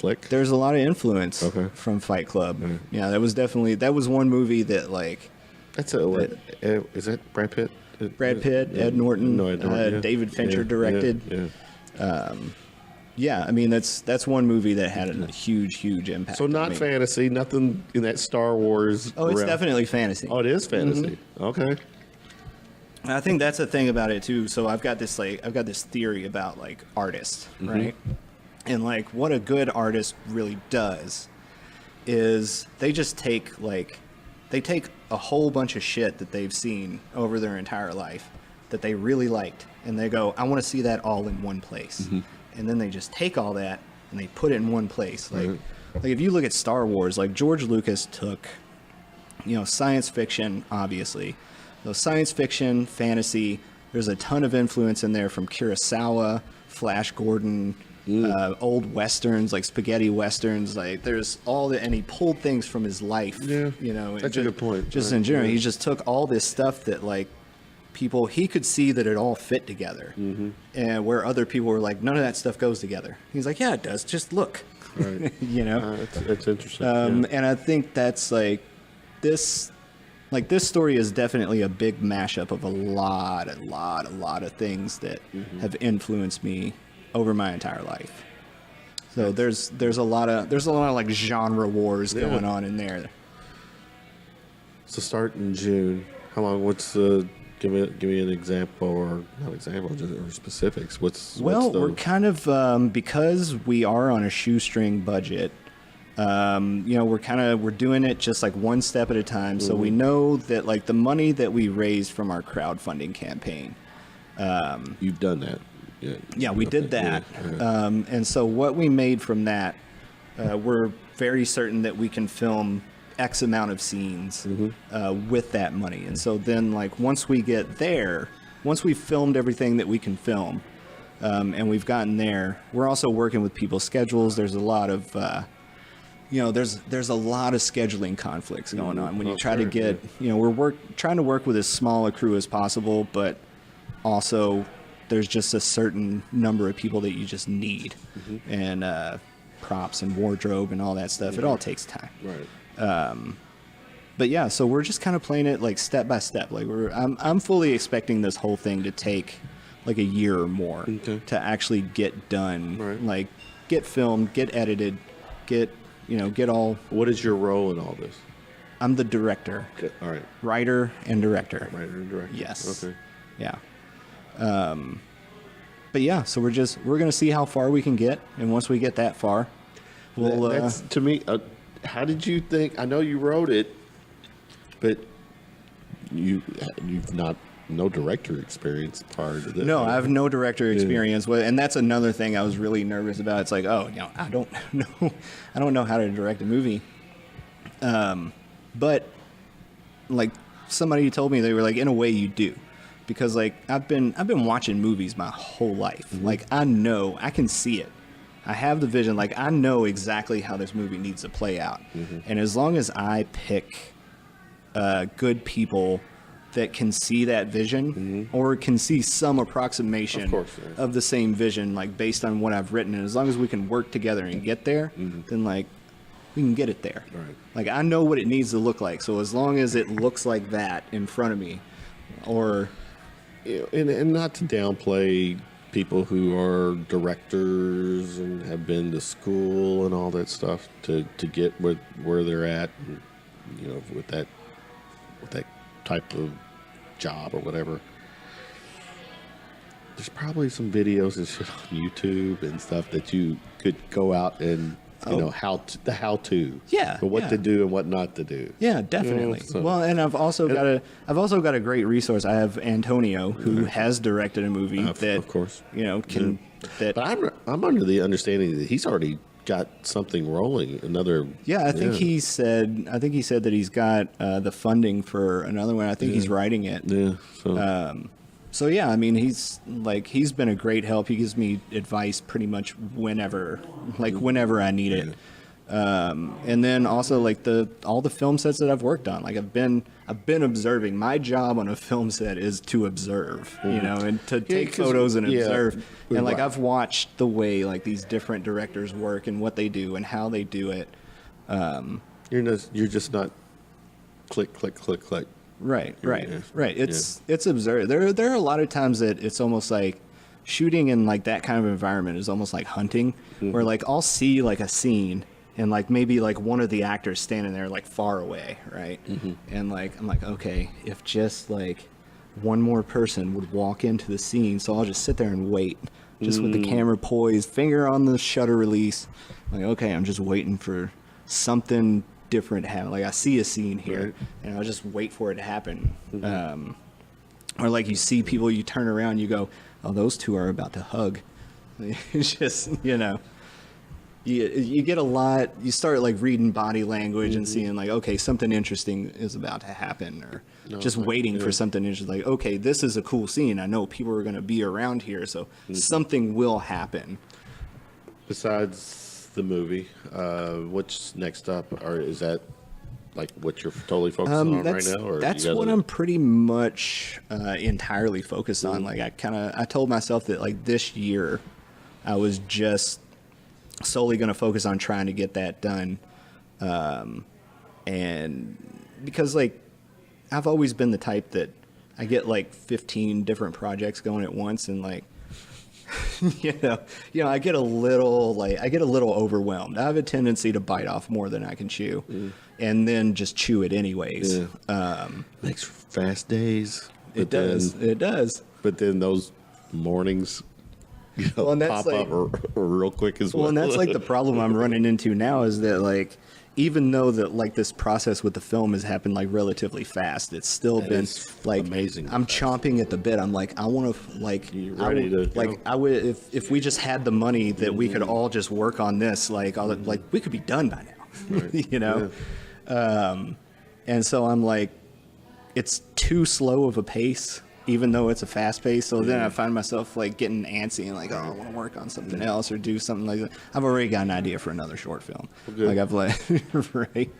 flick? There's a lot of influence Okay. from Fight Club. Yeah, that was one movie that like That's what, is that Brad Pitt? Brad Pitt, Ed Norton, No, Ed Norton, yeah. David Fincher Yeah, directed. Yeah. Yeah, I mean that's one movie that had a huge impact. So on not me. fantasy, nothing in that Star Wars. Oh, it's realm. definitely fantasy. Oh, it is fantasy. Okay. I think that's the thing about it too. So I've got this theory about like artists, right? And like what a good artist really does is they just take a whole bunch of shit that they've seen over their entire life that they really liked, and they go, I want to see that all in one place. And then they just take all that and they put it in one place. Like if you look at Star Wars, like George Lucas took, science fiction, obviously. So science fiction, fantasy, there's a ton of influence in there from Kurosawa, Flash Gordon, old westerns like spaghetti westerns. Like there's and he pulled things from his life. Yeah, that's a good point. Just Right. in general, Yeah. he just took all this stuff that like he could see that it all fit together, and where other people were like, none of that stuff goes together. He's like, yeah, it does. Just look. Right. That's interesting. And I think that's like this story is definitely a big mashup of a lot of things that have influenced me over my entire life. So there's a lot of like genre wars going on in there. So start in June. How long? Give me an example, or not example, just or specifics. We're kind of because we are on a shoestring budget. We're doing it just like one step at a time. So we know that like the money that we raised from our crowdfunding campaign. You've done that. Yeah, we did that. Yeah. And so what we made from that, we're very certain that we can film X amount of scenes with that money. And so then like once we've filmed everything that we can film, and we've gotten there, we're also working with people's schedules. There's a lot of there's a lot of scheduling conflicts going on when you try to get, we're trying to work with as small a crew as possible, but also there's just a certain number of people that you just need, and props and wardrobe and all that stuff. It all takes time. Right. But yeah, so we're just kind of playing it like step by step. Like I'm fully expecting this whole thing to take like a year or more to actually get done. Right. Like get filmed, get edited, get all. What is your role in all this? I'm the director. Okay. All right. Writer and director. Writer and director. Yes. Okay. Yeah. But yeah, so we're gonna see how far we can get, and once we get that far, we'll. That's to me. How did you think? I know you wrote it, but you've no director experience prior to this. No, I have no director experience, and that's another thing I was really nervous about. It's like, I don't know how to direct a movie. But like somebody told me, they were like, in a way you do, because like I've been watching movies my whole life. Like I can see it. I have the vision. Like I know exactly how this movie needs to play out, and as long as I pick good people that can see that vision or can see some approximation of the same vision, like based on what I've written, and as long as we can work together and get there, then like we can get it there. Right. Like I know what it needs to look like, so as long as it looks like that in front of me, or and not to downplay people who are directors and have been to school and all that stuff to get where they're at, and, with that type of job or whatever. There's probably some videos and shit on YouTube and stuff that you could go out and how to Yeah, or what yeah. to do and what not to do. Yeah, definitely. So- Well, and I've also got a great resource. I have Antonio, who has directed a movie that, of course, can. That But I'm under the understanding that he's already got something rolling. I think he said that he's got the funding for another one. I think he's writing it. Yeah. So yeah, I mean, he's been a great help. He gives me advice pretty much whenever I need it. And then also like all the film sets that I've worked on. Like I've been observing. My job on a film set is to observe, you know, and to take photos and observe. And like I've watched the way like these different directors work and what they do and how they do it. You're just not click, click, click, click. Right. It's absurd. There are a lot of times that it's almost like shooting in like that kind of environment is almost like hunting, where like I'll see like a scene and like maybe like one of the actors standing there like far away, right? And like I'm like, okay, if just like one more person would walk into the scene, so I'll just sit there and wait, just with the camera poised, finger on the shutter release. Like, okay, I'm just waiting for something different happen. Like I see a scene here, and I'll just wait for it to happen. Or like you see people, you turn around, you go, oh, those two are about to hug. It's just, you know, you get a lot. You start like reading body language and seeing like, okay, something interesting is about to happen, or just waiting for something interesting. Like, okay, this is a cool scene. I know people are going to be around here, so something will happen. Besides the movie, what's next up? Or is that like what you're totally focused on right now? Or that's what I'm pretty much entirely focused on. Like I told myself that like this year I was just solely going to focus on trying to get that done. And because like I've always been the type that I get like 15 different projects going at once, and like you know, I get a little overwhelmed. I have a tendency to bite off more than I can chew, and then just chew it anyways. Makes fast days. It does. But then those mornings, you know, well, and that's pop up real quick as well. Well, and that's like the problem I'm running into now is that like, even though that like this process with the film has happened like relatively fast, it's still been like amazing. I'm chomping at the bit. I'm like, I want to like, you're ready to go. Like I would if we just had the money that we could all just work on this, like like we could be done by now, you know. And so I'm like, it's too slow of a pace, even though it's a fast pace. So then I find myself like getting antsy and like, oh, I want to work on something else or do something like that. I've already got an idea for another short film. Like I've like, right.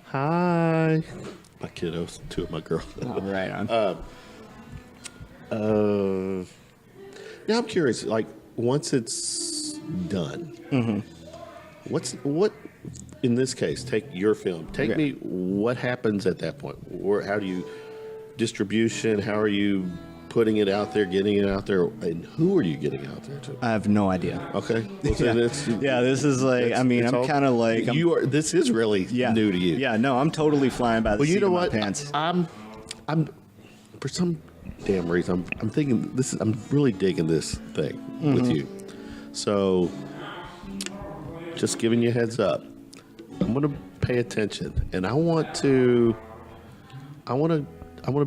Hi, my kiddos, two of my girls. Oh, right on. Yeah, I'm curious. Like once it's done, what in this case? Take your film. Take me. What happens at that point? How do you? Distribution, how are you putting it out there, getting it out there, and who are you getting out there to? I have no idea. Okay. Well, this is like, I mean, I'm kind of like, this is really new to you. Yeah, no, I'm totally flying by the seat of my pants. I'm for some damn reason, I'm thinking I'm really digging this thing with you. So just giving you a heads up, I'm going to pay attention, and I want to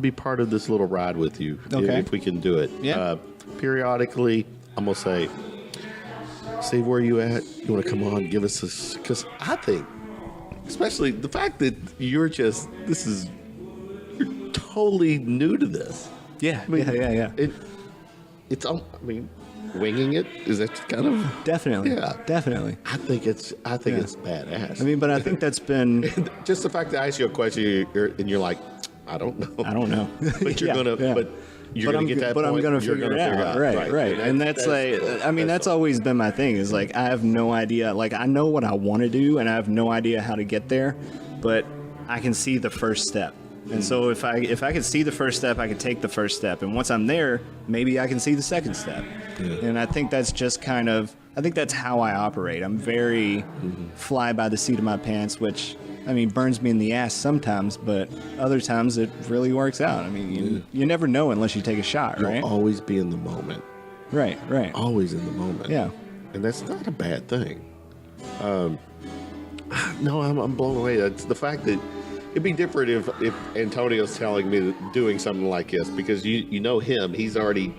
be part of this little ride with you, if we can do it. Yeah. Periodically, I'm going to say, Steve, where are you at? You want to come on, give us this? Because I think, especially the fact that you're totally new to this. Yeah, I mean, yeah. Winging it, is that kind of definitely? Yeah, definitely. I think it's badass. I mean, but I think that's been just the fact that I ask you a question and you're like, I don't know. But you're gonna get that. But I'm gonna figure it out. Right. And that's like, I mean, that's always been my thing. Is like I have no idea. Like I know what I want to do, and I have no idea how to get there, but I can see the first step. And so if I can see the first step, I can take the first step. And once I'm there, maybe I can see the second step. Yeah. And I think that's just that's how I operate. I'm very fly by the seat of my pants, which, I mean, burns me in the ass sometimes, but other times it really works out. I mean, you never know unless you take a shot, right? You'll always be in the moment. Right. Always in the moment. Yeah. And that's not a bad thing. No, I'm blown away. That's the fact that it'd be different if Antonio's telling me doing something like this, because you know him. He's already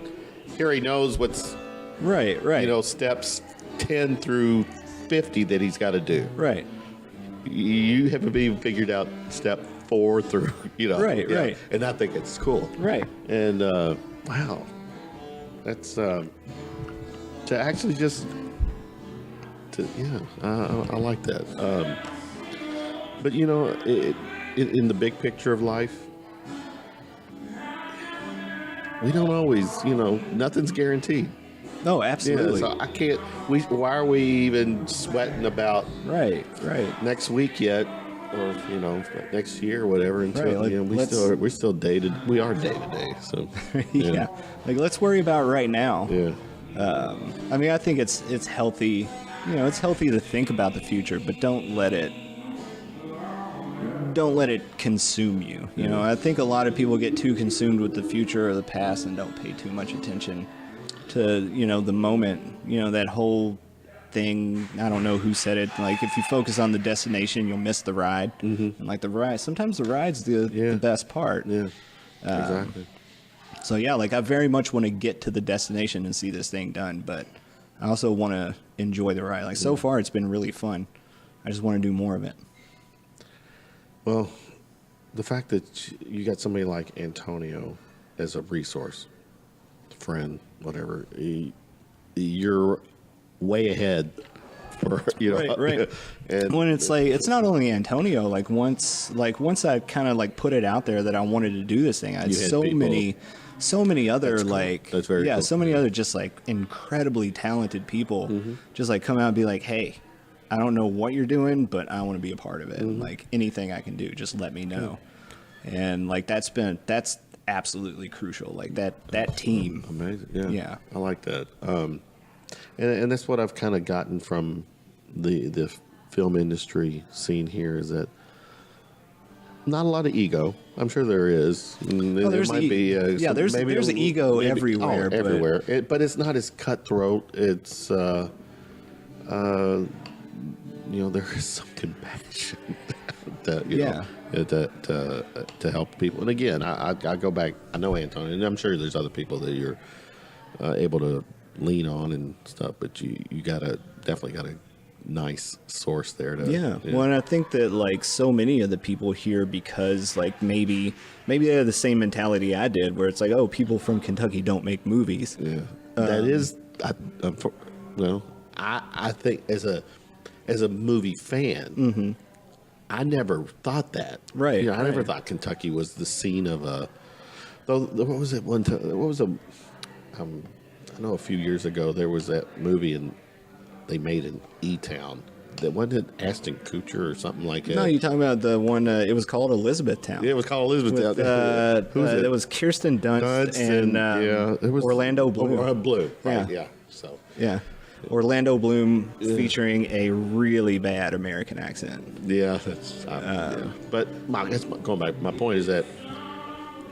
here. He knows what's right. You know, steps 10 through 50 that he's got to do. Right. You haven't even figured out step 4 through, you know. Right. And I think it's cool. Right. And wow, that's to actually just I like that. But you know, in the big picture of life, we don't always, you know, nothing's guaranteed. No, absolutely. Yeah, so I can't. Why are we even sweating about Right. next week yet, or you know, next year or whatever? Until Right, like, you know, we're still dated. We are day to day. So Yeah. Like, let's worry about right now. yeah. I mean, I think it's healthy. You know, it's healthy to think about the future, but don't let it consume you. You know, I think a lot of people get too consumed with the future or the past and don't pay too much attention to, you know, the moment. You know, that whole thing. I don't know who said it. Like, if you focus on the destination, you'll miss the ride. And like the ride, sometimes the ride's the best part. Yeah. Exactly. So yeah, like I very much want to get to the destination and see this thing done, but I also want to enjoy the ride. Like, so far, it's been really fun. I just want to do more of it. Well, the fact that you got somebody like Antonio as a resource, friend, whatever, you're way ahead. For, you know, Right. And when it's like, it's not only Antonio. Like once I kind of like put it out there that I wanted to do this thing, I had so many other That's cool. like That's very cool. so many other just like incredibly talented people just like come out and be like, hey, I don't know what you're doing, but I want to be a part of it. Like, anything I can do, just let me know. And like that's absolutely crucial. Like that team. Amazing. Yeah. I like that. And that's what I've kind of gotten from the film industry scene here, is that not a lot of ego. I'm sure there is. There might be. There's ego everywhere. Everywhere. But it's not as cutthroat. It's you know, there is some compassion to help people. And again, I go back. I know Antonio, and I'm sure there's other people that you're able to lean on and stuff. But you definitely got a nice source there to. Well, and I think that like so many of the people here, because like maybe they have the same mentality I did, where it's like, oh, people from Kentucky don't make movies. That is, I think as a movie fan, I never thought that. Right. You know, I never thought Kentucky was the scene of a. Though, what was it one time? What was I know a few years ago there was that movie and they made in E-Town. That wasn't it Ashton Kutcher or something like that. No, you're talking about the one. It was called Elizabethtown. Yeah, it was called Elizabethtown. It was Kirsten Dunst and it was Orlando Bloom. Bloom. Right. Yeah. So. Yeah. Orlando Bloom featuring a really bad American accent. Yeah, that's. But I guess going back, my point is that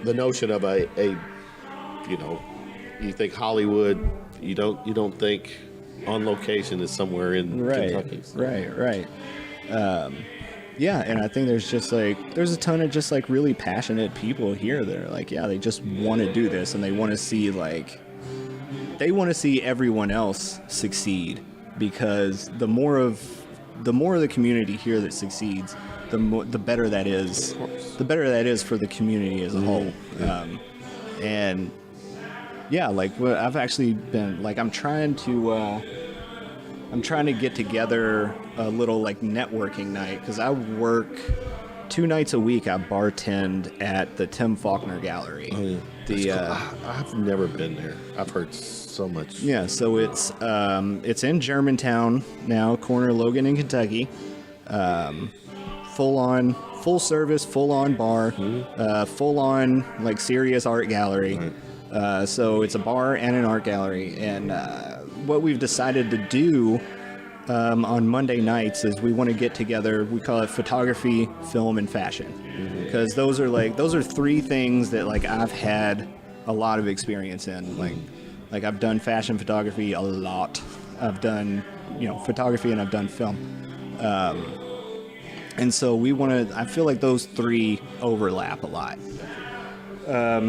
the notion of a you know, you think Hollywood, you don't think on location is somewhere in Kentucky. So. Right. And I think there's a ton of just like really passionate people here that are like, they just want to do this, and they want to see everyone else succeed, because the more of the community here that succeeds, the better that is. The better that is for the community as a whole. And I've actually been like, I'm trying to get together a little like networking night, because I work 2 nights a week. I bartend at the Tim Faulkner Gallery. Oh, yeah. I've never been there. I've heard so much. Yeah, so it's in Germantown now, corner Logan in Kentucky. Full service, full on bar, full on like serious art gallery. Right. So it's a bar and an art gallery, and what we've decided to do on Monday nights is we want to get together. We call it photography, film, and fashion, because those are 3 things that like I've had a lot of experience in. Like I've done fashion photography a lot. I've done photography, and I've done film. And so I feel like those 3 overlap a lot.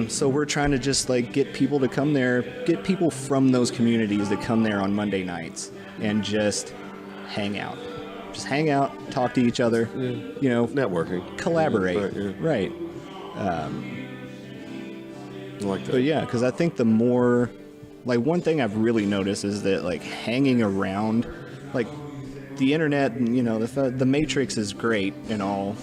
So we're trying to just like get people to come there, get people from those communities to come there on Monday nights and just hang out. Just hang out, talk to each other, networking, collaborate. Right. I like that. But yeah, because I think the more, like, one thing I've really noticed is that like hanging around, like the internet, and, you know, the Matrix is great and all,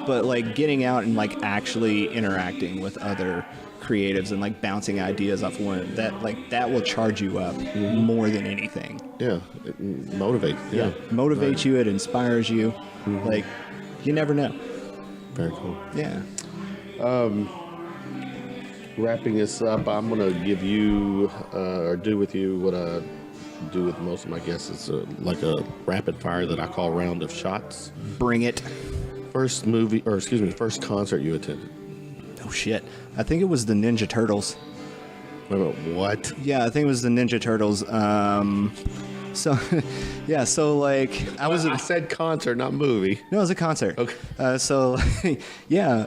but like getting out and like actually interacting with other creatives and like bouncing ideas off one that will charge you up more than anything. Yeah, it motivates. Yeah, Motivates you. It inspires you. Like, you never know. Very cool. Yeah. Wrapping this up, I'm gonna give you or do with you what I do with most of my guests. It's like a rapid fire that I call round of shots. Bring it. First concert you attended. Oh shit! I think it was the Ninja Turtles. Wait a minute, what? Yeah, I think it was the Ninja Turtles. So, yeah, so like I said concert, not movie. No, it was a concert. Okay. So, yeah,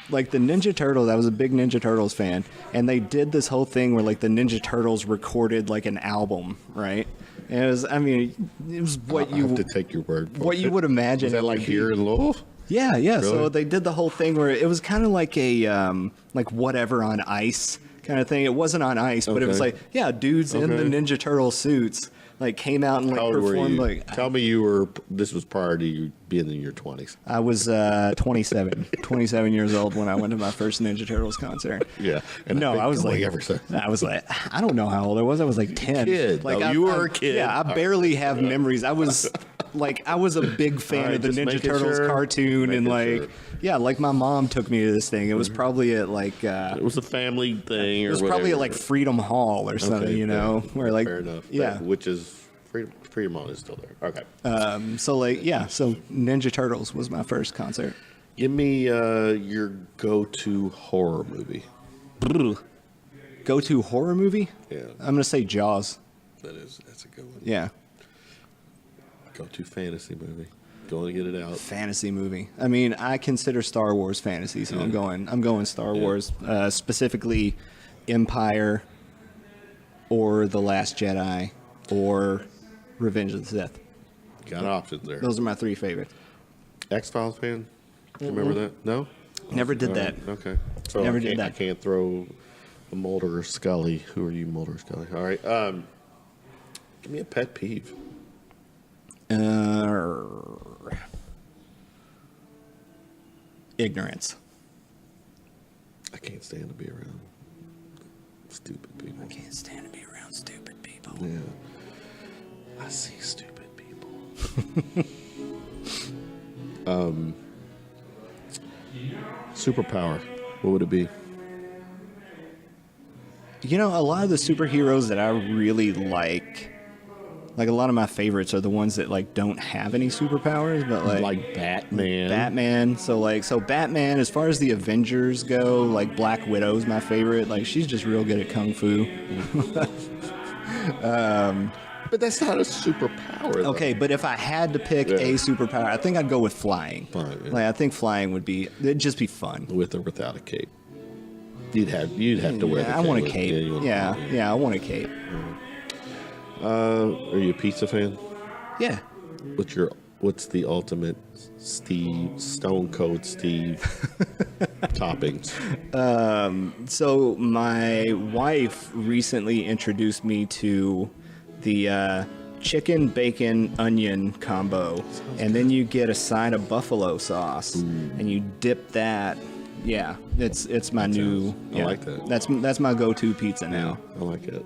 like the Ninja Turtles, I was a big Ninja Turtles fan, and they did this whole thing where like the Ninja Turtles recorded like an album, right? And it was, I mean, it was what you have to take your word for what it. you would imagine. Was that like here in Louisville? Yeah. Really? So they did the whole thing where it was kind of like a like Whatever on Ice kind of thing. It wasn't on ice, but it was like, yeah, dudes in the Ninja Turtle suits like came out and like performed. Like, tell me this was prior to you being in your 20s. I was 27 years old when I went to my first Ninja Turtles concert. Yeah. And no, I was like, I was like, I don't know how old I was. I was like 10. Kid. Like, you were a kid. Yeah, I barely have memories. I was a big fan of the Ninja Turtles cartoon, and like, yeah, like my mom took me to this thing. It was probably at like, it was a family thing. It was probably at like Freedom Hall or something, you know, where like, fair enough. Yeah, which is Freedom Hall is still there. Okay. So like, yeah, so Ninja Turtles was my first concert. Give me your go-to horror movie. Go-to horror movie? Yeah. I'm gonna say Jaws. That's a good one. Yeah. Go-to fantasy movie. Going to get it out. Fantasy movie. I mean, I consider Star Wars fantasy, so I'm going Star Wars, specifically Empire, or The Last Jedi, or Revenge of the Sith. Got options there. Those are my three favorites. X-Files fan? Do you remember that? No? Never did that. Right. Okay. So Never did that. I can't throw a Mulder or Scully. Who are you, Mulder or Scully? All right. Give me a pet peeve. Ignorance. I can't stand to be around stupid people. I can't stand to be around stupid people. Yeah. I see stupid people. Superpower. What would it be? You know, a lot of the superheroes that I really like a lot of my favorites are the ones that like don't have any superpowers, but like Batman. So Batman, as far as the Avengers go, like Black Widow's my favorite. Like, she's just real good at kung fu. But that's not a superpower, though. Okay, but if I had to pick a superpower, I think I'd go with flying. Fine, yeah. Like, I think flying it'd just be fun. With or without a cape. You'd have to wear the cape. I want a cape. Yeah, I want a cape. Are you a pizza fan? Yeah. What's the ultimate Stone Cold Steve toppings? So my wife recently introduced me to the chicken, bacon, onion combo, and then you get a side of buffalo sauce, and you dip that. Yeah, it's my new. I like that. That's my go-to pizza now. I like it.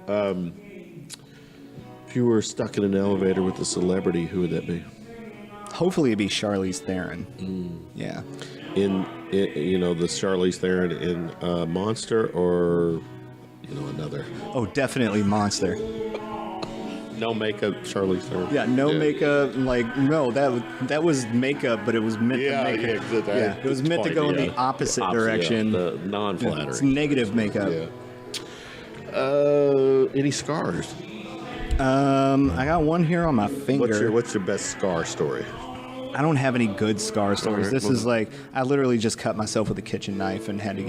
If you were stuck in an elevator with a celebrity, who would that be? Hopefully it'd be Charlize Theron. Yeah. In the Charlize Theron in Monster, or another. Oh, definitely Monster. No makeup, Charlize Theron. Yeah, no makeup. Like, no, that was makeup, but it was meant to make it. Yeah, it was meant to go in the opposite direction. The non-flattering. It's negative makeup. Yeah. Any scars? I got one here on my finger. What's your best scar story? I don't have any good scar stories. Right, This is like, I literally just cut myself with a kitchen knife and had to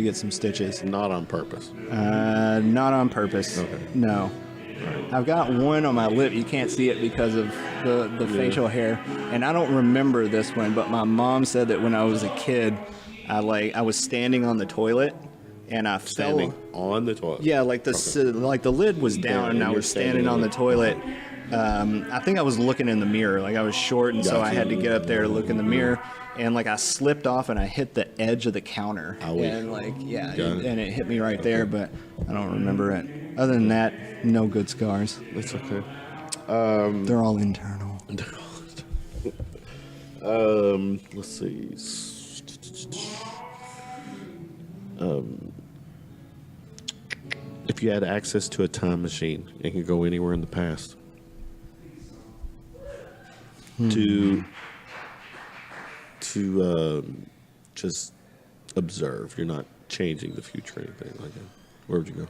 get some stitches. Not on purpose. Not on purpose. Okay. No. Right. I've got one on my lip. You can't see it because of the facial hair. And I don't remember this one, but my mom said that when I was a kid, I was standing on the toilet and I Standing on the toilet. Yeah, like the lid was down and I was standing on the toilet, I think I was looking in the mirror. Like I was short, and so I had to get up there to look in the mirror. And like I slipped off and I hit the edge of the counter. And like, and it hit me right there, but I don't remember it. Other than that, no good scars. That's okay. They're all internal. Let's see. If you had access to a time machine and could go anywhere in the past to just observe, you're not changing the future or anything like that, where would you go?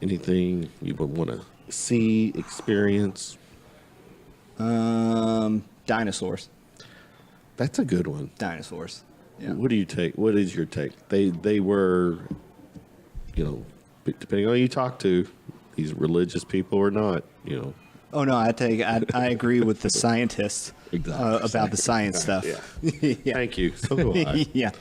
Anything you would want to see, experience? Dinosaurs. That's a good one. Dinosaurs. Yeah. What do you take? What is your take? They were, depending on who you talk to, these religious people or not, Oh no, I agree with the scientists about the science stuff. Yeah. Yeah. Thank you. So do I. Yeah.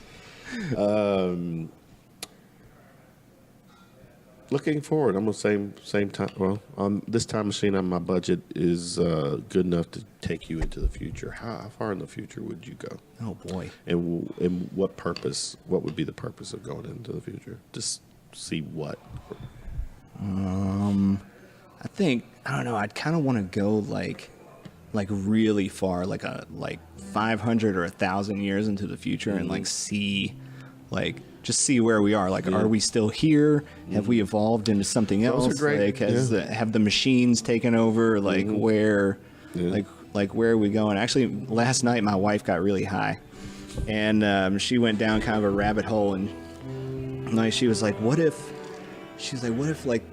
Looking forward, I'm gonna same time. Well, this time machine on my budget is good enough to take you into the future. How far in the future would you go? Oh boy. And what purpose? What would be the purpose of going into the future? Just see what. I think I don't know. I'd kind of want to go like really far, like 500 or 1,000 years into the future, and like see, just see where we are. Like, are we still here? Have we evolved into something else? Those are great. Like, have the machines taken over? Like, where, like where are we going? Actually, last night my wife got really high, and she went down kind of a rabbit hole, and like she was like, what if like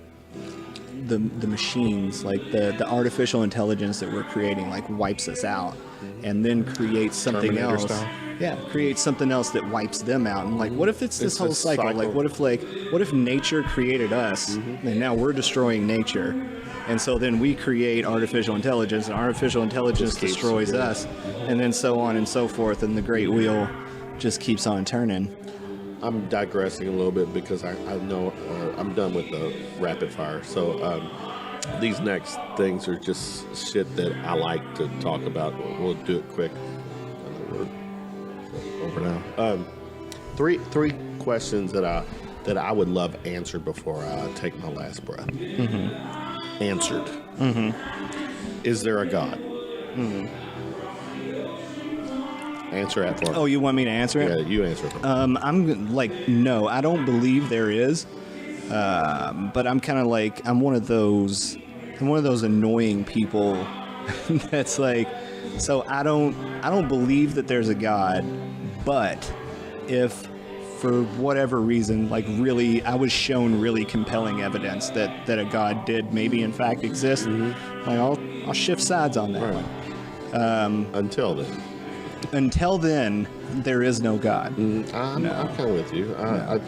the machines, like the artificial intelligence that we're creating, like wipes us out, and then creates something Terminator else. style. Yeah, creates something else that wipes them out. And like, what if it's this whole cycle? Like, what if nature created us, and now we're destroying nature, and so then we create artificial intelligence, and artificial intelligence destroys us, and then so on and so forth, and the great wheel just keeps on turning. I'm digressing a little bit because I know I'm done with the rapid fire. So these next things are just shit that I like to talk about. We'll do it quick. I know we're over now. Three questions that I would love answered before I take my last breath. Mm-hmm. Answered. Mm-hmm. Is there a God? Mm-hmm. Answer that for me. Oh, you want me to answer it? Yeah, you answer it. I'm like, no, I don't believe there is. But I'm kind of like, I'm one of those annoying people that's like, so I don't believe that there's a God, but if for whatever reason, like really, I was shown really compelling evidence that a God did maybe in fact exist, like I'll shift sides on that one. Until then. Until then, there is no God. I'm kind of with you. I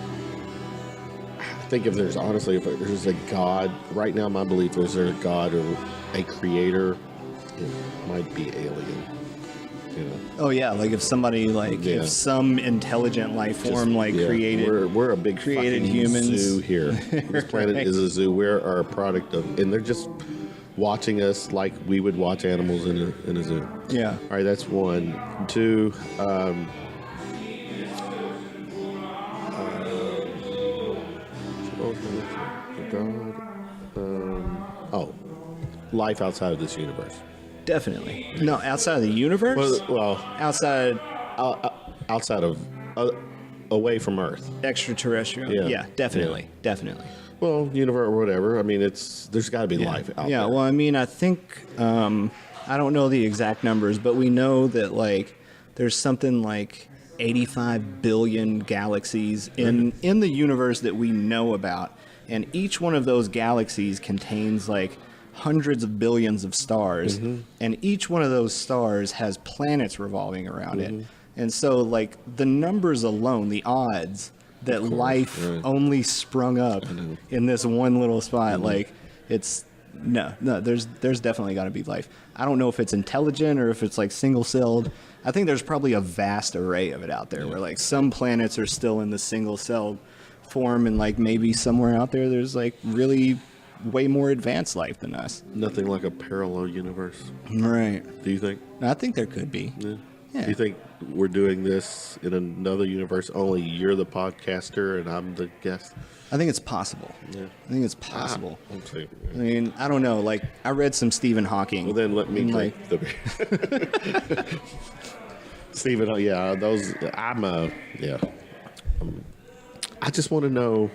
think if there's a God, right now my belief is there's a God or a creator, it might be alien. Oh yeah, like if somebody if some intelligent life form created, we're a big created fucking humans zoo here. This planet is a zoo. We're a product of, and they're just watching us like we would watch animals in a zoo. Yeah. All right, that's one. Two. Life outside of this universe. Definitely. No, outside of the universe. Well, outside of away from Earth. Extraterrestrial. Yeah, definitely. Well, universe or whatever. I mean, there's got to be life out there. Yeah. Well, I mean, I think I don't know the exact numbers, but we know that there's something like 85 billion galaxies in the universe that we know about, and each one of those galaxies contains hundreds of billions of stars, and each one of those stars has planets revolving around it. And so the numbers alone, the odds that life only sprung up in this one little spot, it's there's definitely got to be life. I don't know if it's intelligent or if it's single-celled. I think there's probably a vast array of it out there where some planets are still in the single-celled form, and maybe somewhere out there there's really way more advanced life than us. Nothing like a parallel universe. Right. Do you think? I think there could be. Yeah. Yeah. Do you think we're doing this in another universe? Only you're the podcaster and I'm the guest. I think it's possible. Yeah. I think it's possible. I'm saying. I mean, I don't know. Like, I read some Stephen Hawking. Well, then let me like, drink the Stephen, yeah, those. Yeah. I just want to know.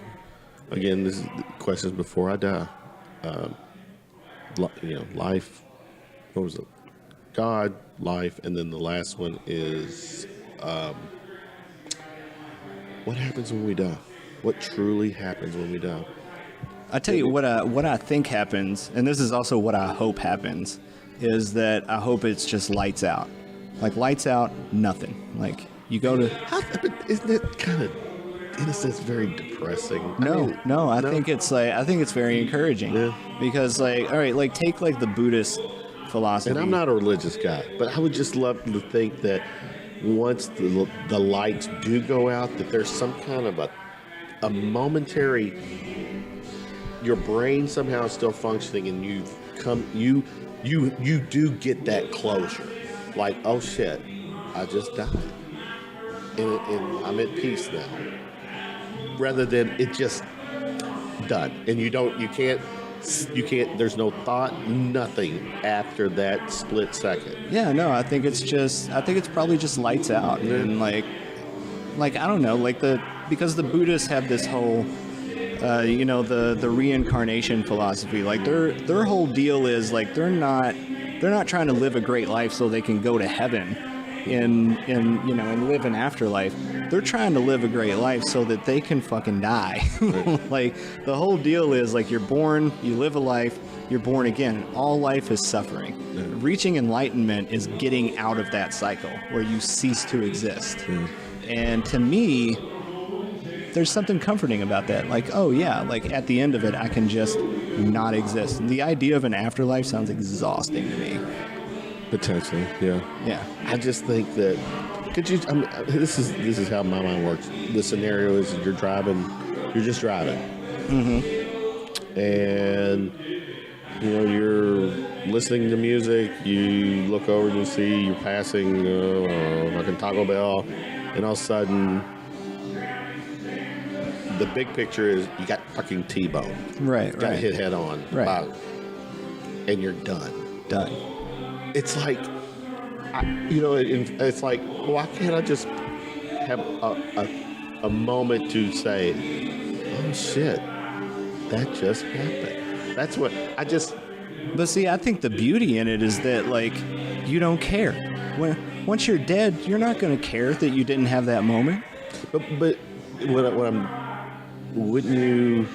Again, this is questions before I die. Life. What was it? God, life, and then the last one is what happens when we die? What truly happens when we die? I tell you what I think happens, and this is also what I hope happens, is that I hope it's just lights out. Like lights out, nothing. Like you go to. Isn't it kind of, in a sense, very depressing? I think it's very encouraging. Yeah. Because like, all right, like take like the Buddhist philosophy. And I'm not a religious guy, but I would just love to think that once the lights do go out, that there's some kind of a momentary, your brain somehow is still functioning, and you do get that closure, like, oh shit, I just died, and I'm at peace now, rather than it just done, and you can't. There's no thought, nothing after that split second. Yeah, no, I think it's probably just lights out. Yeah. And like I don't know, because the Buddhists have this whole, the reincarnation philosophy. Like their whole deal is like they're not trying to live a great life so they can go to heaven and live an afterlife. They're trying to live a great life so that they can fucking die. Right. Like the whole deal is like you're born, you live a life, you're born again. All life is suffering. Yeah. Reaching enlightenment is getting out of that cycle where you cease to exist. Yeah. And to me, there's something comforting about that. Like, oh yeah, like at the end of it, I can just not exist. And the idea of an afterlife sounds exhausting to me. Potentially, yeah. Yeah. I just think that this is how my mind works. The scenario is you're just driving, and you're listening to music. You look over and you see you're passing like a Taco Bell, and all of a sudden, the big picture is you got fucking T-bone. Right. Got hit head on. Right. And you're done. Done. It's like, it's like, why can't I just have a moment to say, oh shit, that just happened. That's what I just. But see, I think the beauty in it is that like you don't care. Once you're dead, you're not going to care that you didn't have that moment. But wouldn't you?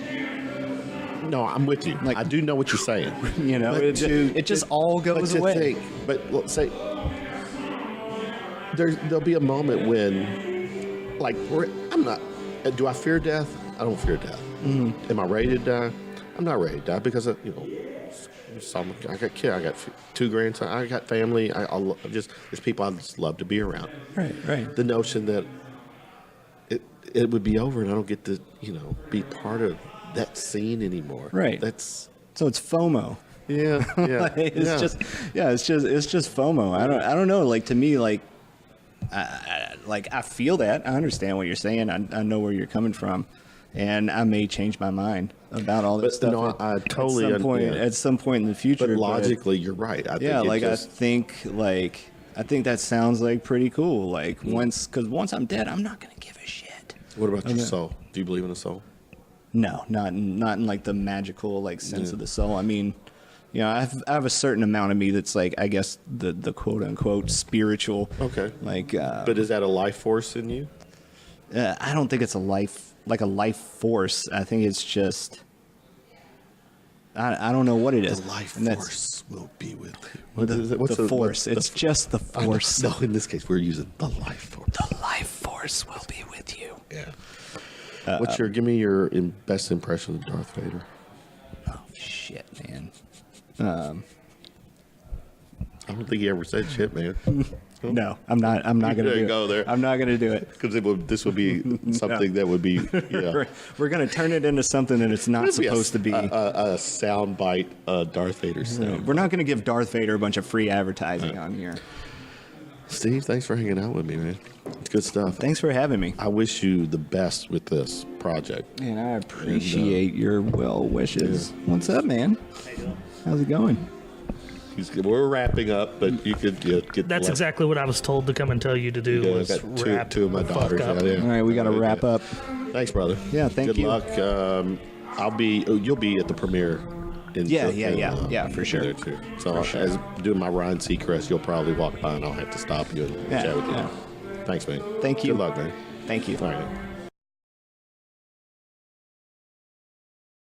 No, I'm with you. Like, I do know what you're saying. It just all goes away. But let's say there'll be a moment when, like, I'm not. Do I fear death? I don't fear death. Mm-hmm. Am I ready to die? I'm not ready to die because I got kids. I got 2 grandsons. I got family. There's people I just love to be around. Right. The notion that it would be over and I don't get to be part of that scene anymore. Right. So it's FOMO. Yeah. It's just FOMO. I don't know. Like to me, like I feel that. I understand what you're saying. I know where you're coming from, and I may change my mind about all this stuff. No, I totally at some point in the future. But logically, you're right. I think that sounds like pretty cool. Like once I'm dead, I'm not gonna give a shit. What about your soul? Do you believe in a soul? No, not in like the magical like sense of the soul. I mean, I have a certain amount of me that's like, I guess the quote unquote spiritual. Okay. Like, but is that a life force in you? I don't think it's a life force. I think it's just, I don't know what it is. The life force will be with you. The force. It's just the force. No, in this case, we're using the life force. The life force will be with you. Yeah. Give me your best impression of Darth Vader? Oh shit, man. I don't think he ever said shit, man. No, I'm not. I'm not going to go there. I'm not going to do it. Because this would be something that would be, We're going to turn it into something that it's not supposed to be. A soundbite Darth Vader sound. We're not going to give Darth Vader a bunch of free advertising on here. Steve, thanks for hanging out with me, man. It's good stuff. Thanks for having me. I wish you the best with this project. And I appreciate your well wishes. Yeah. What's up, man? How's it going? We're wrapping up, but you could get. That's exactly what I was told to come and tell you to do. Was I got wrap two of my daughters. Yeah. All right, we got to wrap up. Thanks, brother. Yeah, thank you. Good luck. You'll be at the premiere. Yeah, for sure. There too. So as doing my Ryan Seacrest, you'll probably walk by and I'll have to stop you and chat with you. Yeah. Thanks, man. Thank you. Good luck, man. Thank you. All right.